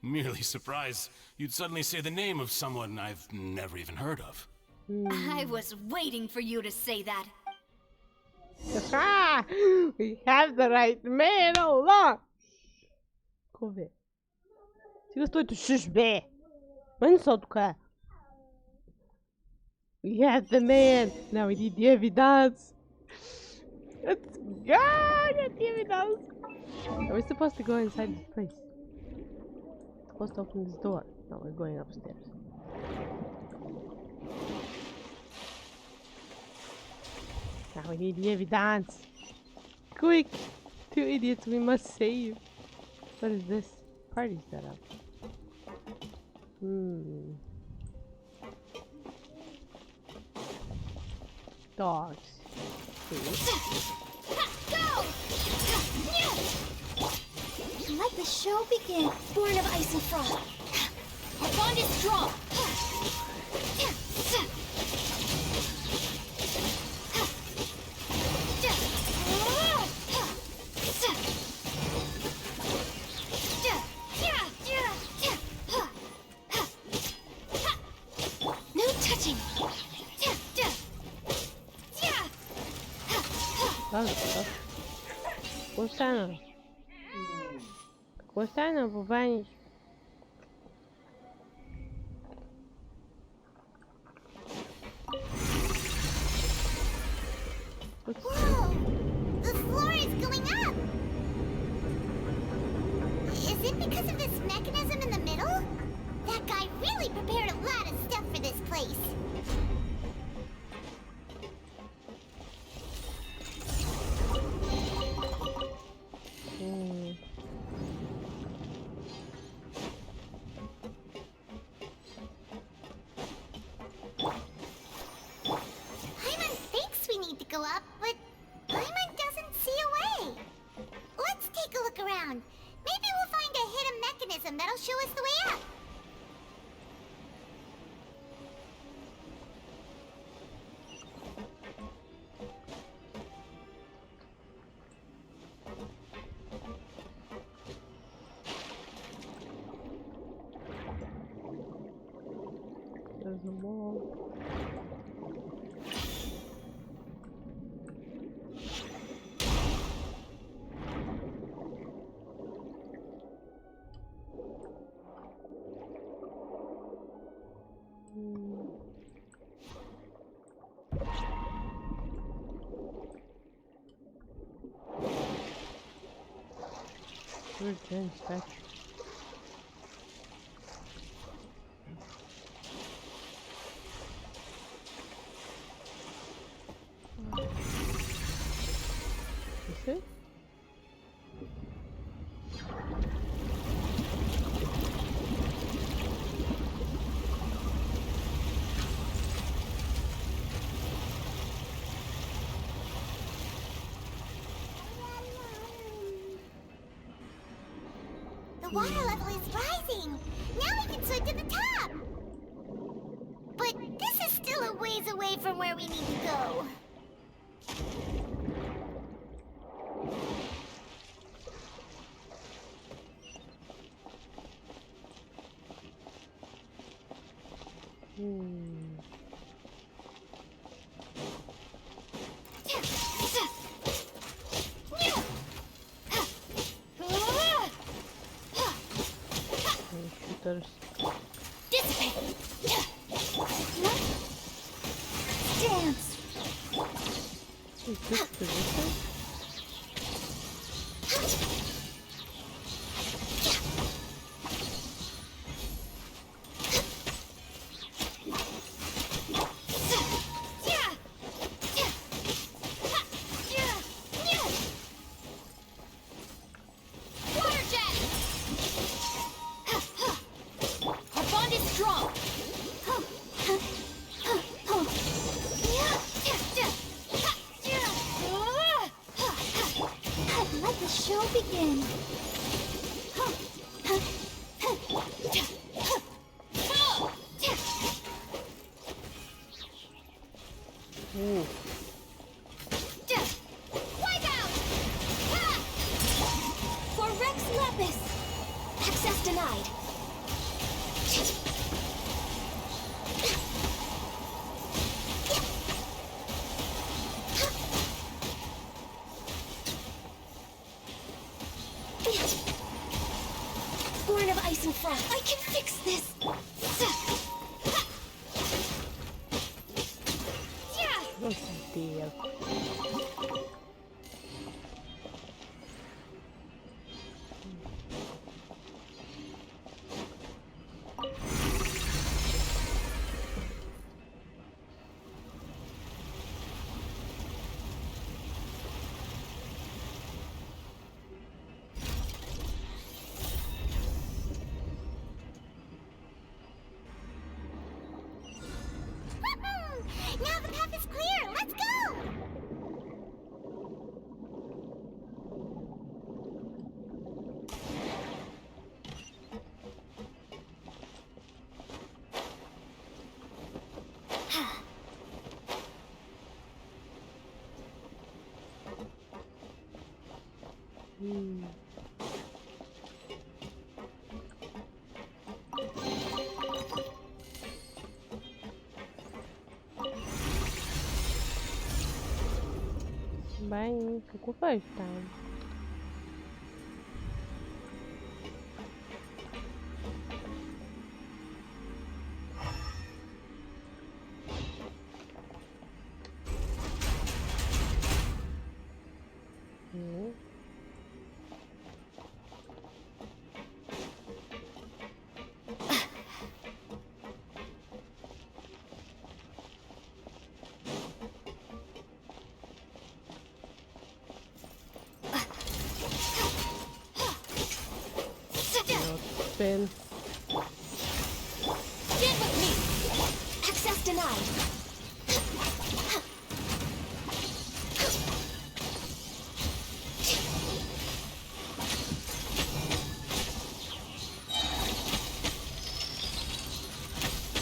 merely surprised you'd suddenly say the name of someone I've never even heard of. I was waiting for you to say that. We have the right man all along. ficou, velho. Siga estou tu xbé. Mas não só do cá. We had the man. Now we need the evidence. Let's go. Get the evidence. Are we supposed to go inside this place? Supposed to open this door. No, we're going upstairs. Now we need the evidence. Quick! 2 idiots we must save. What is this? Party setup. Dogs. Go! Let the show begin. Born of ice and frost. Our bond is strong. No touching. Gostando. Gostando, bobões. Whoa! The floor is going up! Is it because of this mechanism in the middle? That guy really prepared a lot of stuff for this place. Paimon thinks we need to go up, but Paimon doesn't see a way. Let's take a look around. Maybe we'll find a hidden mechanism that'll show us the way up. There's a wall. Where's Jen's statue? Is it? The water level is rising. Now we can swim to the top. But this is still a ways away from where we need to go. Shooters. Dissipate. Dance. Is this position? Water jet. Our bond is strong. Let the show begin. Ooh. Wipe out! For Rex Lapis. Access denied. ice and frost. I can fix this. Oh dear. Now the path is clear. Let's go. Bem, fico first time. Spin. Stand with me. Access denied.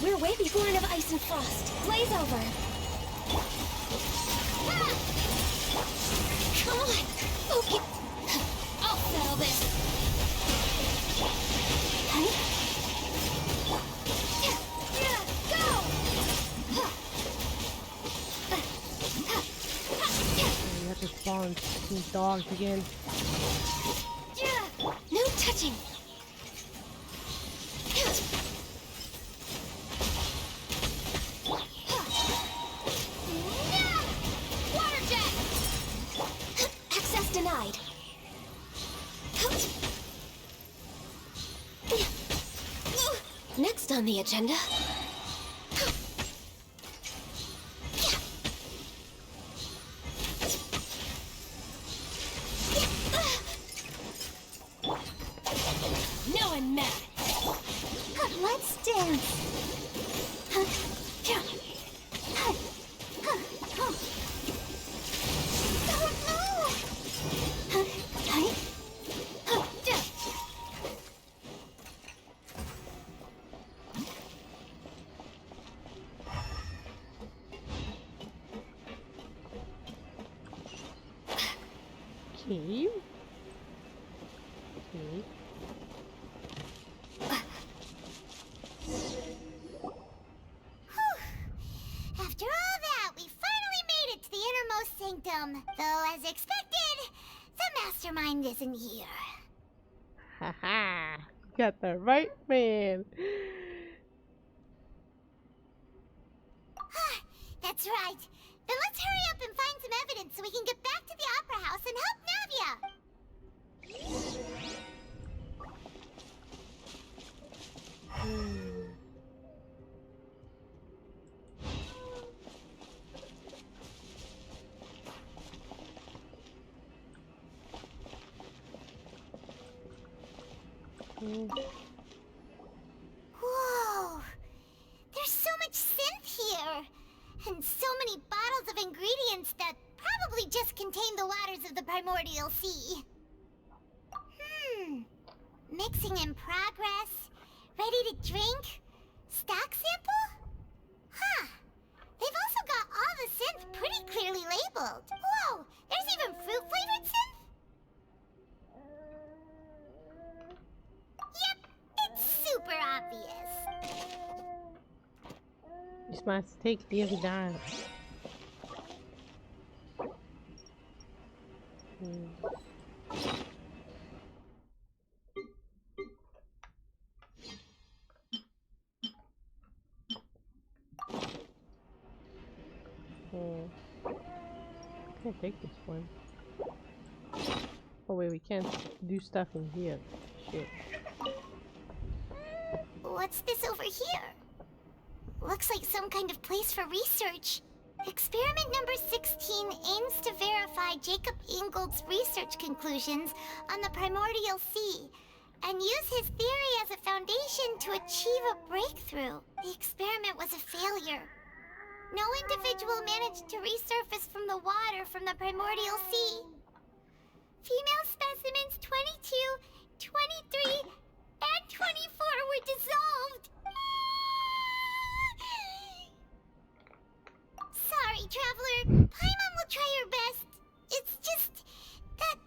We're way born of ice and frost. Blaze over. Come on. Okay. I'll settle this. You have to spawn these dogs again. No touching. Water jet. Access denied. Next on the agenda. No one mad. Let's dance. Cave? Okay. After all that, we finally made it to the innermost sanctum. Though, as expected, the mastermind isn't here. Haha! Got the right man. That's right. Then let's hurry up and find some evidence so we can get back to the Opera House and help Navia. Whoa! There's so much synth here! And so many bottles of ingredients that probably just contain the waters of the primordial sea. Mixing in progress. Ready to drink? Stock sample? Huh. They've also got all the synth pretty clearly labeled. Whoa! There's even fruit-flavored synth? Yep, it's super obvious. This must take the other down. Can't take this one. Oh wait, we can't do stuff in here. Shit. What's this over here? Looks like some kind of place for research. Experiment number 16 aims to verify Jacob Ingold's research conclusions on the primordial sea and use his theory as a foundation to achieve a breakthrough. The experiment was a failure. No individual managed to resurface from the water from the primordial sea. Female specimens 22, 23, and 24 were dissolved. Sorry, Traveler. Paimon will try her best. It's just that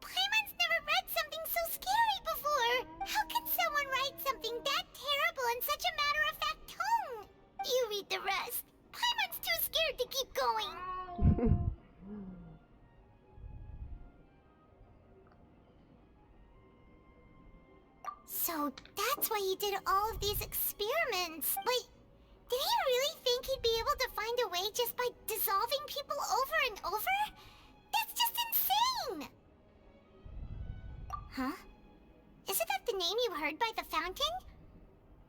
Paimon's never read something so scary before. How can someone write something that terrible in such a matter-of-fact tone? You read the rest. Paimon's too scared to keep going. So that's why he did all of these experiments. But did he really think he'd be able to find a way just by dissolving people over and over? That's just insane! Huh? Isn't that the name you heard by the fountain?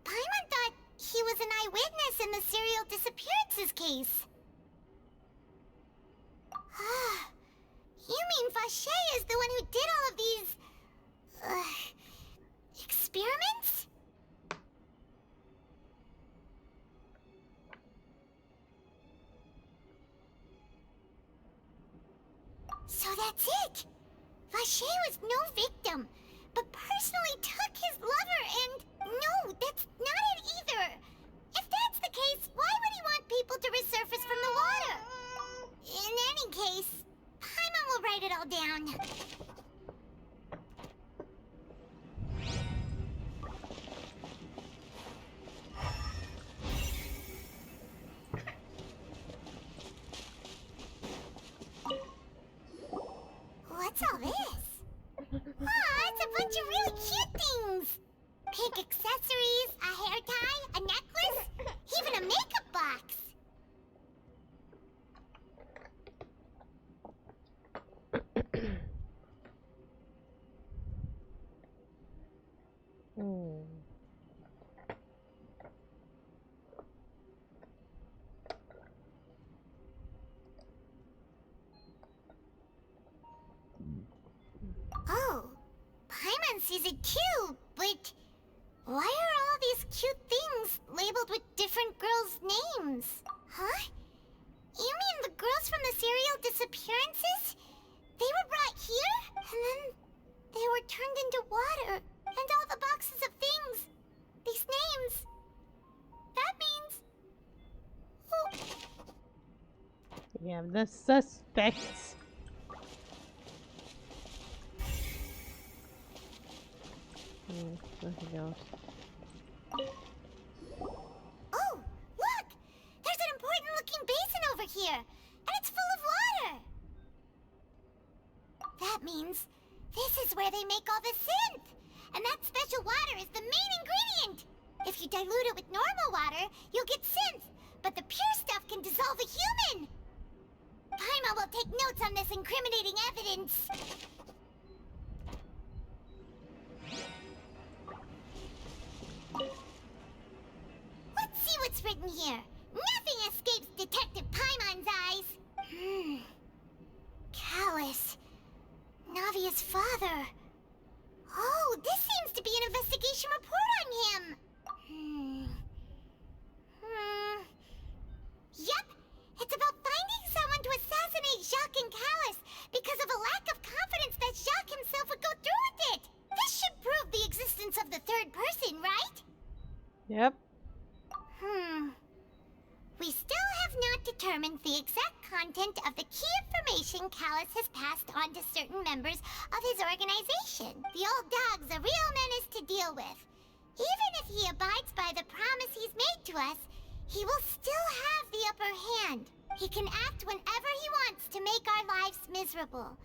Paimon thought he was an eyewitness in the serial disappearances case. You mean Vache is the one who did all of these... experiments? So that's it! Vache was no victim, but personally took his lover and... No, that's not it either! If that's the case, why would he want people to resurface from the water? In any case, Paimon will write it all down. What's all this? Aw, it's a bunch of really cute things! Pink accessories, a hair tie, a necklace, even a makeup box! Oh, Paimon sees it too, but why are all these cute things labeled with different girls' names? Huh? You mean the girls from the serial disappearances? They were brought here, and then they were turned into water, and all the boxes of things. These names. That means... Oh. We have the suspects. Nothing else. Oh, look! There's an important looking basin over here, and it's full of water! That means this is where they make all the synth! And that special water is the main ingredient! If you dilute it with normal water, you'll get synth, but the pure stuff can dissolve a human! Paimon will take notes on this incriminating evidence. Let's see what's written here. Nothing escapes Detective Paimon's eyes. Callus. Navia's father. Oh, this seems to be an investigation report on him. Yep, it's about finding someone to assassinate Jacques and Callus because of a lack of confidence that Jacques himself would go through with it. This should prove the existence of the third person, right? Yep. We still have not determined the exact content of the key information Callus has passed on to certain members of his organization. The old dog's a real menace to deal with. Even if he abides by the promise he's made to us, he will still have the upper hand. He can act whenever he wants to make our lives miserable.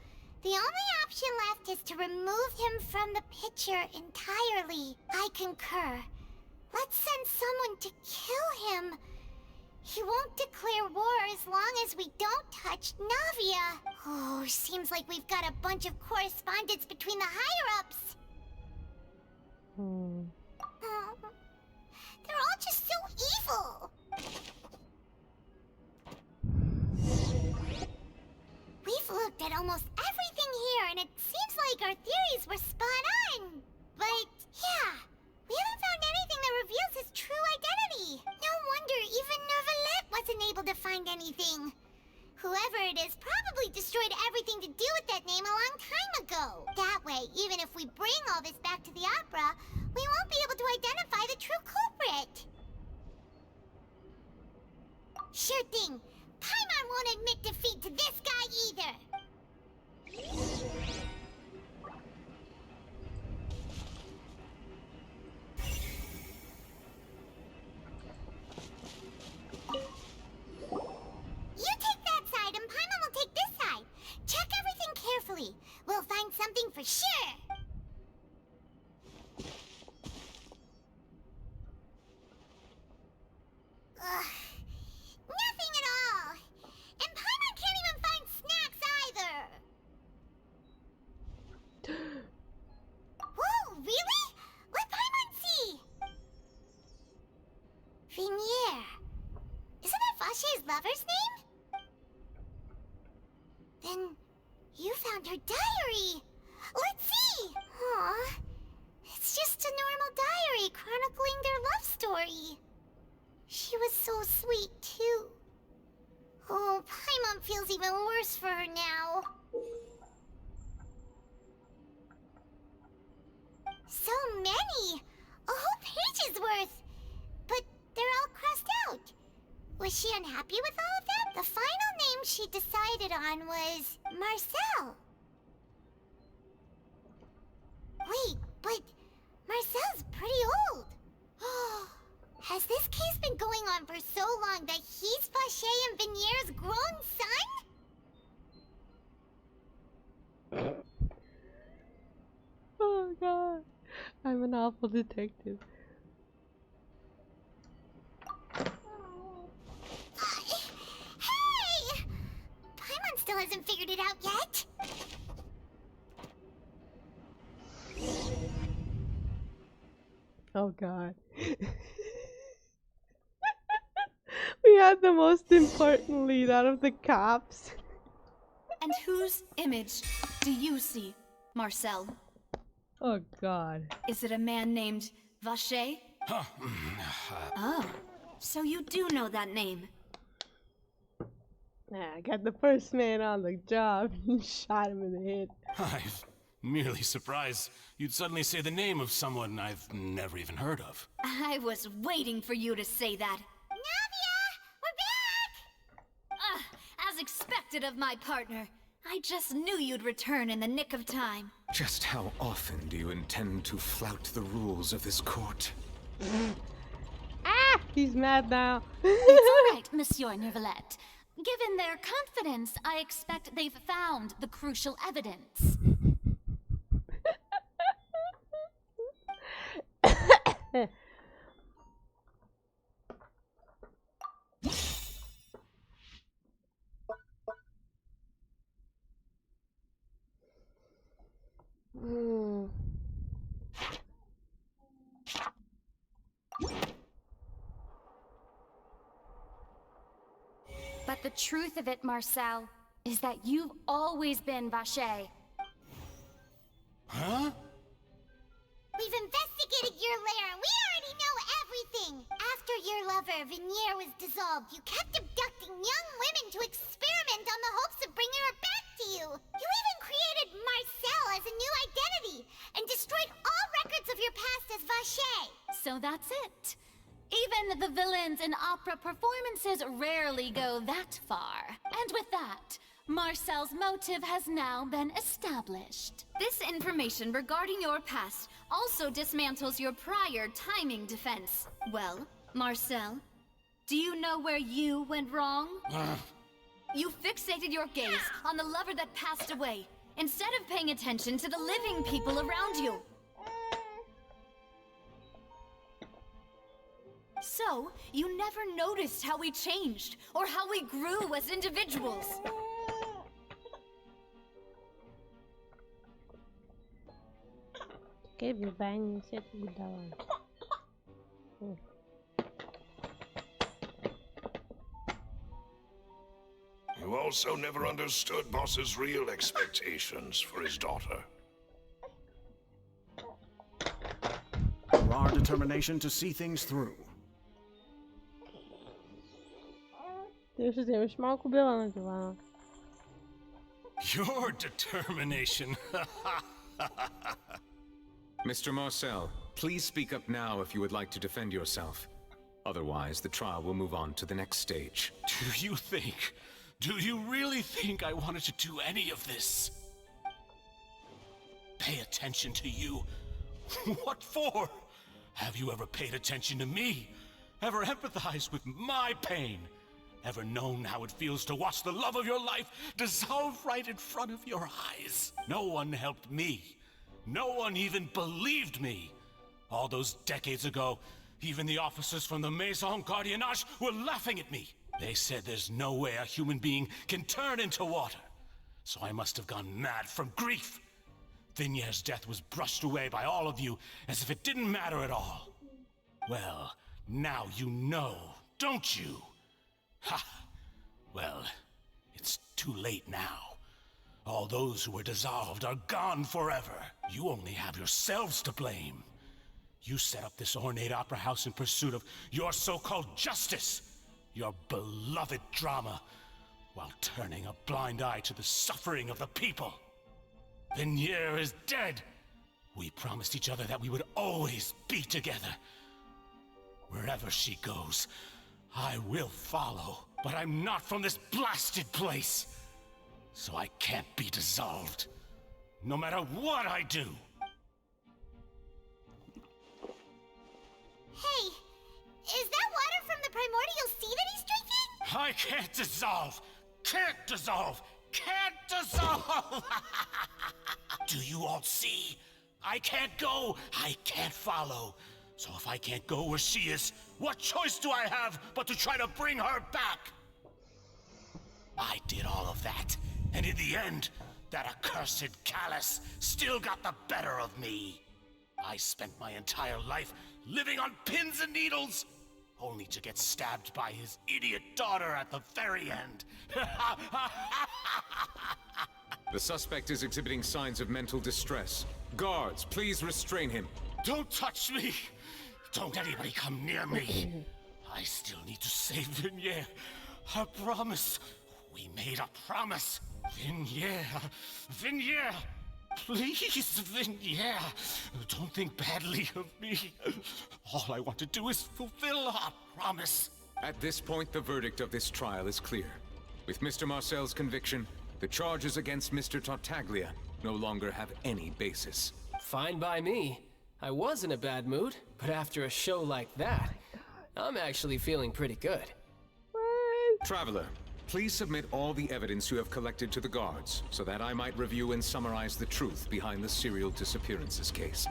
The only option left is to remove him from the picture entirely. I concur. Let's send someone to kill him. He won't declare war as long as we don't touch Navia. Oh, seems like we've got a bunch of correspondence between the higher-ups. They're all just so evil. We've looked at almost everything here, and it seems like our theories were spot on. But, yeah, we haven't found anything that reveals his true identity. No wonder even Neuvillette wasn't able to find anything. Whoever it is probably destroyed everything to do with that name a long time ago. That way, even if we bring all this back to the opera, we won't be able to identify the true culprit. Sure thing. Paimon won't admit defeat to this guy either. You take that side and Paimon will take this side. Check everything carefully. We'll find something for sure. Ugh. Nothing at all. And Paimon can't even find snacks either. Whoa, really? Let Paimon see. Vinier. Isn't that Vache's lover's name? Then you found her diary. Let's see. Aw. It's just a normal diary chronicling their love story. She was so sweet, too. Oh, Paimon feels even worse for her now. So many! A whole page's worth! But they're all crossed out. Was she unhappy with all of that? The final name she decided on was Marcel. Wait, but Marcel's pretty old. Has this case been going on for so long that he's Vache and Vinier's grown son? Oh god. I'm an awful detective. Hey! Paimon still hasn't figured it out yet. Oh god. We had the most important lead out of the cops. And whose image do you see, Marcel? Oh god. Is it a man named Vache? Oh, so you do know that name. I got the first man on the job and shot him in the head. I'm merely surprised you'd suddenly say the name of someone I've never even heard of. I was waiting for you to say that. Navia! We're back! As expected of my partner. I just knew you'd return in the nick of time. Just how often do you intend to flout the rules of this court? Ah! He's mad now. It's all right, Monsieur Neuvillette. Given their confidence, I expect they've found the crucial evidence. But the truth of it, Marcel, is that you've always been Vache. Huh? We've investigated your lair and we already know everything! After your lover, Vinier, was dissolved, you kept abducting young women to experiment on the hopes of bringing her back to you! You even created Marcel as a new identity, and destroyed all records of your past as Vache! So that's it. Even the villains in opera performances rarely go that far. And with that, Marcel's motive has now been established. This information regarding your past also dismantles your prior timing defense. Well, Marcel, do you know where you went wrong? You fixated your gaze on the lover that passed away, instead of paying attention to the living people around you. So, you never noticed how we changed, or how we grew as individuals. You also never understood Boss's real expectations for his daughter. For our determination to see things through. Deze is even smaal kubel aan het doen. Your determination. Mr. Marcel, please speak up now if you would like to defend yourself. Otherwise, the trial will move on to the next stage. Do you really think I wanted to do any of this? Pay attention to you? What for? Have you ever paid attention to me? Ever empathized with my pain? Ever known how it feels to watch the love of your life dissolve right in front of your eyes? No one helped me. No one even believed me. All those decades ago, even the officers from the Maison Gardiennage were laughing at me. They said there's no way a human being can turn into water. So I must have gone mad from grief. Vignier's death was brushed away by all of you as if it didn't matter at all. Well, now you know, don't you? Ha! Well, it's too late now. All those who were dissolved are gone forever. You only have yourselves to blame. You set up this ornate opera house in pursuit of your so-called justice, your beloved drama, while turning a blind eye to the suffering of the people. Vignier is dead. We promised each other that we would always be together. Wherever she goes, I will follow. But I'm not from this blasted place. So I can't be dissolved. No matter what I do. Hey, is that water from the primordial sea that he's drinking? I can't dissolve. Can't dissolve. Can't dissolve. Do you all see? I can't go. I can't follow. So if I can't go where she is, what choice do I have but to try to bring her back? I did all of that, and in the end, that accursed Callus still got the better of me. I spent my entire life living on pins and needles, only to get stabbed by his idiot daughter at the very end. The suspect is exhibiting signs of mental distress. Guards, please restrain him. Don't touch me! Don't anybody come near me! I still need to save Vignier. I promise. We made a promise. Vignier. Vignier! Please, Vignier. Don't think badly of me. All I want to do is fulfill our promise. At this point, the verdict of this trial is clear. With Mr. Marcel's conviction, the charges against Mr. Tartaglia no longer have any basis. Fine by me. I was in a bad mood, but after a show like that, I'm actually feeling pretty good. Traveler, please submit all the evidence you have collected to the guards, so that I might review and summarize the truth behind the serial disappearances case.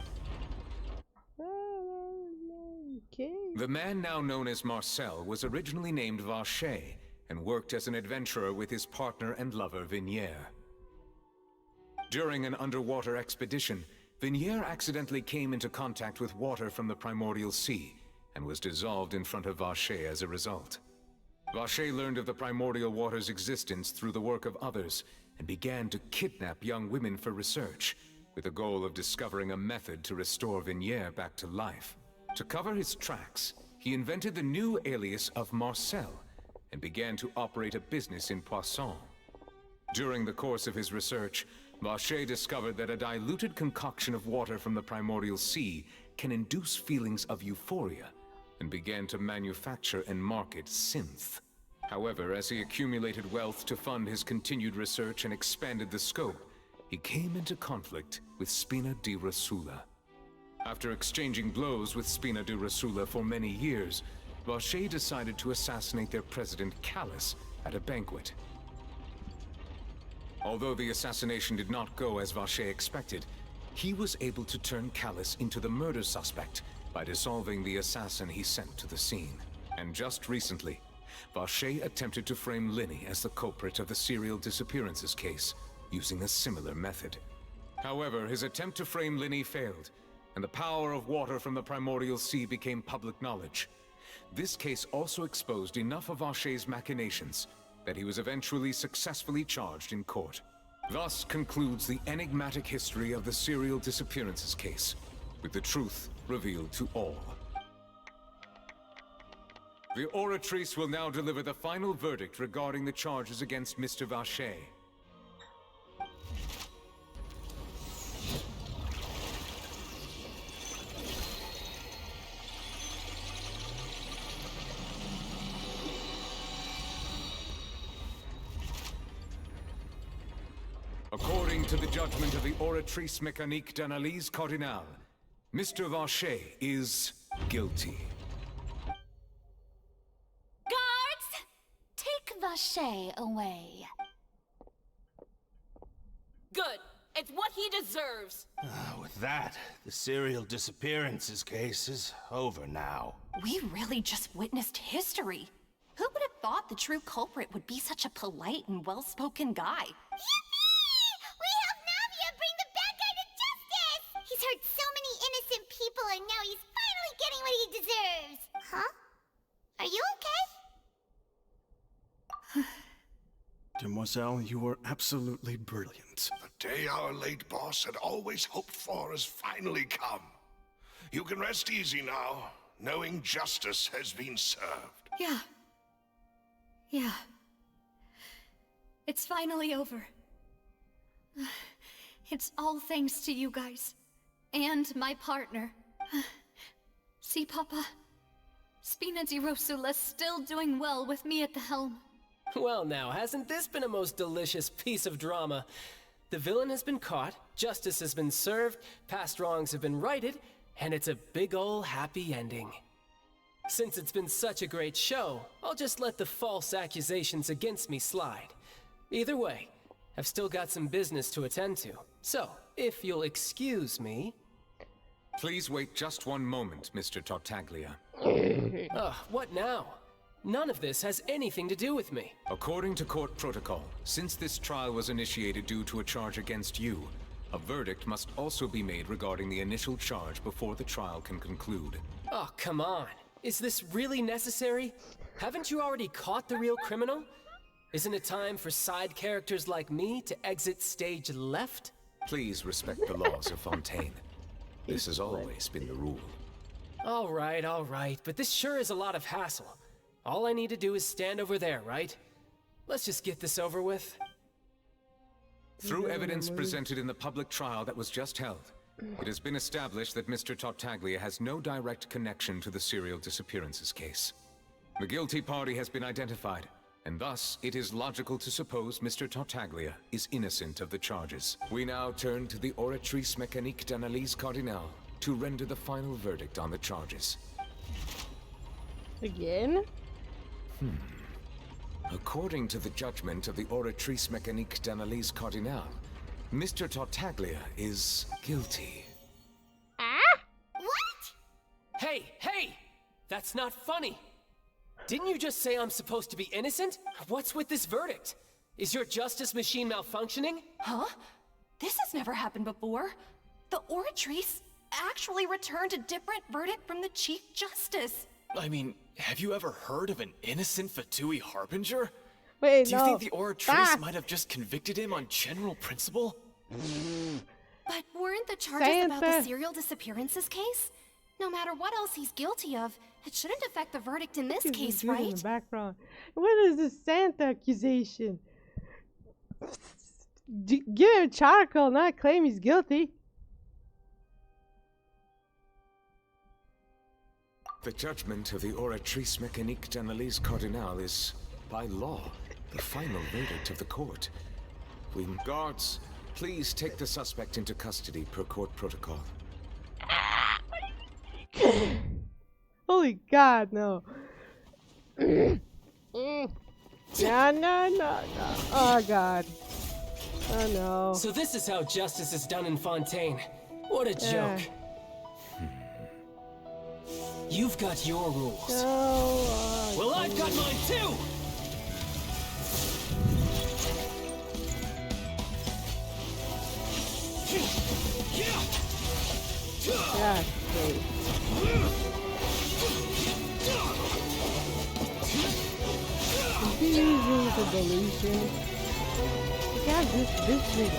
Okay. The man now known as Marcel was originally named Vacher, and worked as an adventurer with his partner and lover Vignier. During an underwater expedition, Vignier accidentally came into contact with water from the primordial sea, and was dissolved in front of Vacher as a result. Vacher learned of the primordial water's existence through the work of others, and began to kidnap young women for research, with the goal of discovering a method to restore Vignier back to life. To cover his tracks, he invented the new alias of Marcel, and began to operate a business in Poisson. During the course of his research, Vacher discovered that a diluted concoction of water from the primordial sea can induce feelings of euphoria, and began to manufacture and market synth. However, as he accumulated wealth to fund his continued research and expanded the scope, he came into conflict with Spina di Rosula. After exchanging blows with Spina di Rosula for many years, Vacher decided to assassinate their president Callus at a banquet. Although the assassination did not go as Vacher expected, he was able to turn Callus into the murder suspect by dissolving the assassin he sent to the scene. And just recently, Vacher attempted to frame Linny as the culprit of the serial disappearances case, using a similar method. However, his attempt to frame Linny failed, and the power of water from the primordial sea became public knowledge. This case also exposed enough of Vacher's machinations that he was eventually successfully charged in court. Thus concludes the enigmatic history of the serial disappearances case, with the truth revealed to all. The Oratrice will now deliver the final verdict regarding the charges against Mr. Vacher. According to the judgment of the Oratrice Mécanique d'Analyse Cardinale, Mr. Vacher is guilty. Guards! Take Vacher away. Good. It's what he deserves. With that, the serial disappearances case is over now. We really just witnessed history. Who would have thought the true culprit would be such a polite and well-spoken guy? He's hurt so many innocent people, and now he's finally getting what he deserves. Huh? Are you okay? Demoiselle, you were absolutely brilliant. The day our late boss had always hoped for has finally come. You can rest easy now, knowing justice has been served. Yeah. Yeah. It's finally over. It's all thanks to you guys. And my partner. See, Papa? Spina di Rosula's still doing well with me at the helm. Well now, hasn't this been a most delicious piece of drama? The villain has been caught, justice has been served, past wrongs have been righted, and it's a big ol' happy ending. Since it's been such a great show, I'll just let the false accusations against me slide. Either way, I've still got some business to attend to. So, if you'll excuse me... Please wait just one moment, Mr. Tartaglia. What now? None of this has anything to do with me. According to court protocol, since this trial was initiated due to a charge against you, a verdict must also be made regarding the initial charge before the trial can conclude. Oh, come on. Is this really necessary? Haven't you already caught the real criminal? Isn't it time for side characters like me to exit stage left? Please respect the laws of Fontaine. This has always been the rule. All right, but this sure is a lot of hassle. All I need to do is stand over there, right? Let's just get this over with. Through evidence presented in the public trial that was just held, it has been established that Mr. Tartaglia has no direct connection to the serial disappearances case. The guilty party has been identified, and thus it is logical to suppose Mr. Tartaglia is innocent of the charges. We now turn to the Oratrice Mécanique d'Analyse Cardinale to render the final verdict on the charges. Again? According to the judgment of the Oratrice Mécanique d'Analyse Cardinale, Mr. Tartaglia is guilty. What? Hey! That's not funny! Didn't you just say I'm supposed to be innocent? What's with this verdict? Is your justice machine malfunctioning? Huh? This has never happened before. The Oratrice actually returned a different verdict from the Chief Justice. I mean, have you ever heard of an innocent Fatui Harbinger? Wait, Do you think the Oratrice might have just convicted him on general principle? But weren't the charges about the serial disappearances case? No matter what else he's guilty of, it shouldn't affect the verdict in this case, right? In the background. What is this Santa accusation? Give him charcoal, not claim he's guilty. The judgment of the Oratrice Mécanique d'Analyse Cardinale is, by law, the final verdict of the court. Guards, please take the suspect into custody per court protocol. Holy God, no. No. Oh God. Oh no. So this is how justice is done in Fontaine. What a joke. You've got your rules. No, well, I've got mine too! That's great. Is he using the delusion? Yeah, this big.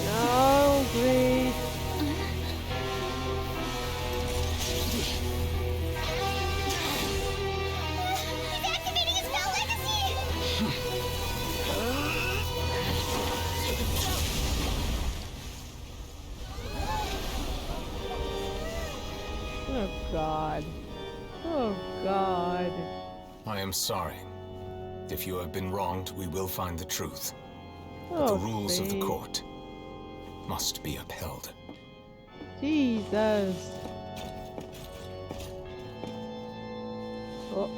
No, great. He's activating his spell legacy! Oh God. Oh God. I am sorry. If you have been wronged, we will find the truth. But Oh, the rules of the babe. court must be upheld. Jesus. Oh.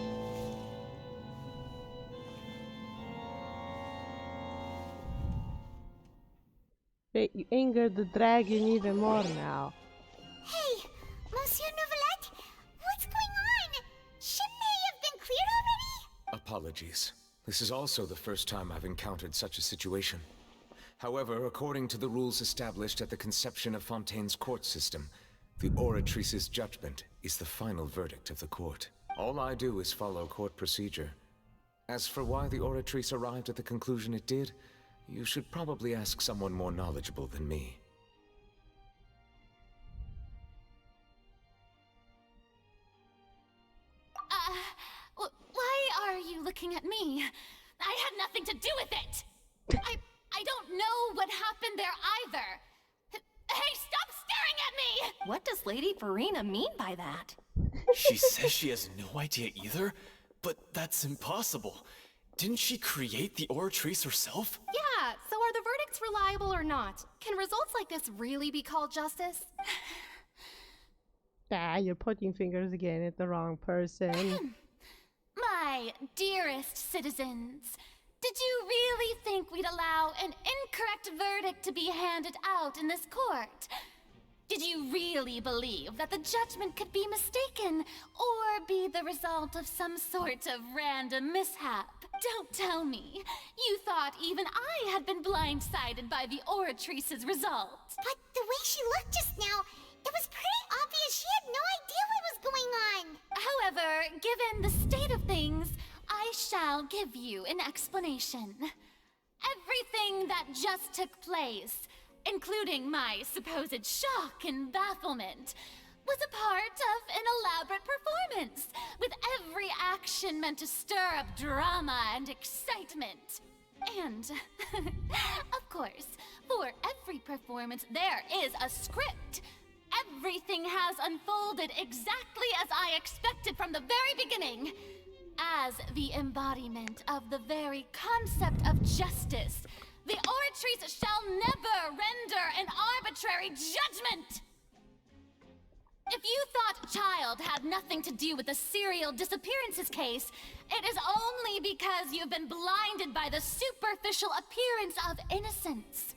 Wait, you angered the dragon even more now. Hey, Monsieur Nouvelette, what's going on? Shouldn't they have been cleared already? Apologies. This is also the first time I've encountered such a situation. However, according to the rules established at the conception of Fontaine's court system, the Oratrice's judgment is the final verdict of the court. All I do is follow court procedure. As for why the Oratrice arrived at the conclusion it did, you should probably ask someone more knowledgeable than me. Why are you looking at me? I had nothing to do with it! I don't know what happened there either! Hey, stop staring at me! What does Lady Farina mean by that? She says she has no idea either, but that's impossible. Didn't she create the Oratrice herself? Yeah, so are the verdicts reliable or not? Can results like this really be called justice? Ah, you're pointing fingers again at the wrong person. My dearest citizens, did you really think we'd allow an incorrect verdict to be handed out in this court? Did you really believe that the judgment could be mistaken or be the result of some sort of random mishap? Don't tell me. You thought even I had been blindsided by the Oratrice's result. But the way she looked just now, it was pretty obvious she had no idea what was going on. However, given the state of things, I shall give you an explanation. Everything that just took place, including my supposed shock and bafflement, was a part of an elaborate performance, with every action meant to stir up drama and excitement. And, of course, for every performance there is a script. Everything has unfolded exactly as I expected from the very beginning. As the embodiment of the very concept of justice, the Oratrice shall never render an arbitrary judgment! If you thought Childe had nothing to do with the serial disappearances case, it is only because you've been blinded by the superficial appearance of innocence.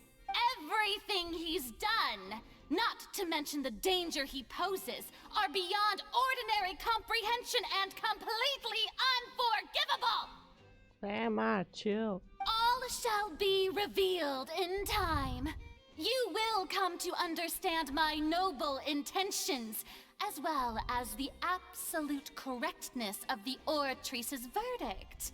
Everything he's done, not to mention the danger he poses, are beyond ordinary comprehension and completely unforgivable! Grandma, chill. All shall be revealed in time. You will come to understand my noble intentions, as well as the absolute correctness of the Oratrice's verdict.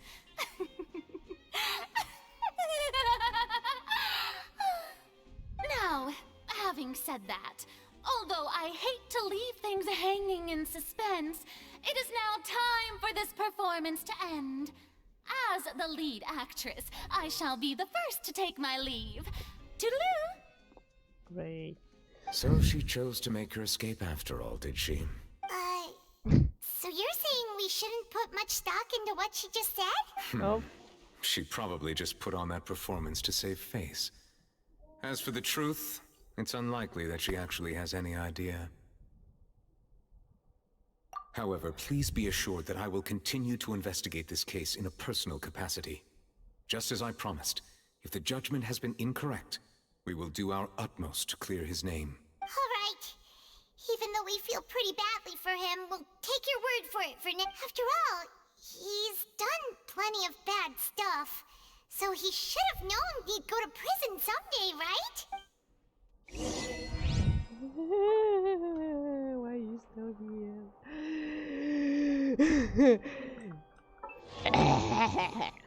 Now, having said that, although I hate to leave things hanging in suspense, it is now time for this performance to end. As the lead actress, I shall be the first to take my leave. Toodaloo! Great. So she chose to make her escape after all, did she? So you're saying we shouldn't put much stock into what she just said? Nope. She probably just put on that performance to save face. As for the truth, it's unlikely that she actually has any idea. However, please be assured that I will continue to investigate this case in a personal capacity. Just as I promised, if the judgment has been incorrect, We will do our utmost to clear his name. Alright. Even though we feel pretty badly for him, we'll take your word for it for now. After all, he's done plenty of bad stuff. So he should have known he'd go to prison someday, right? Why are you still here?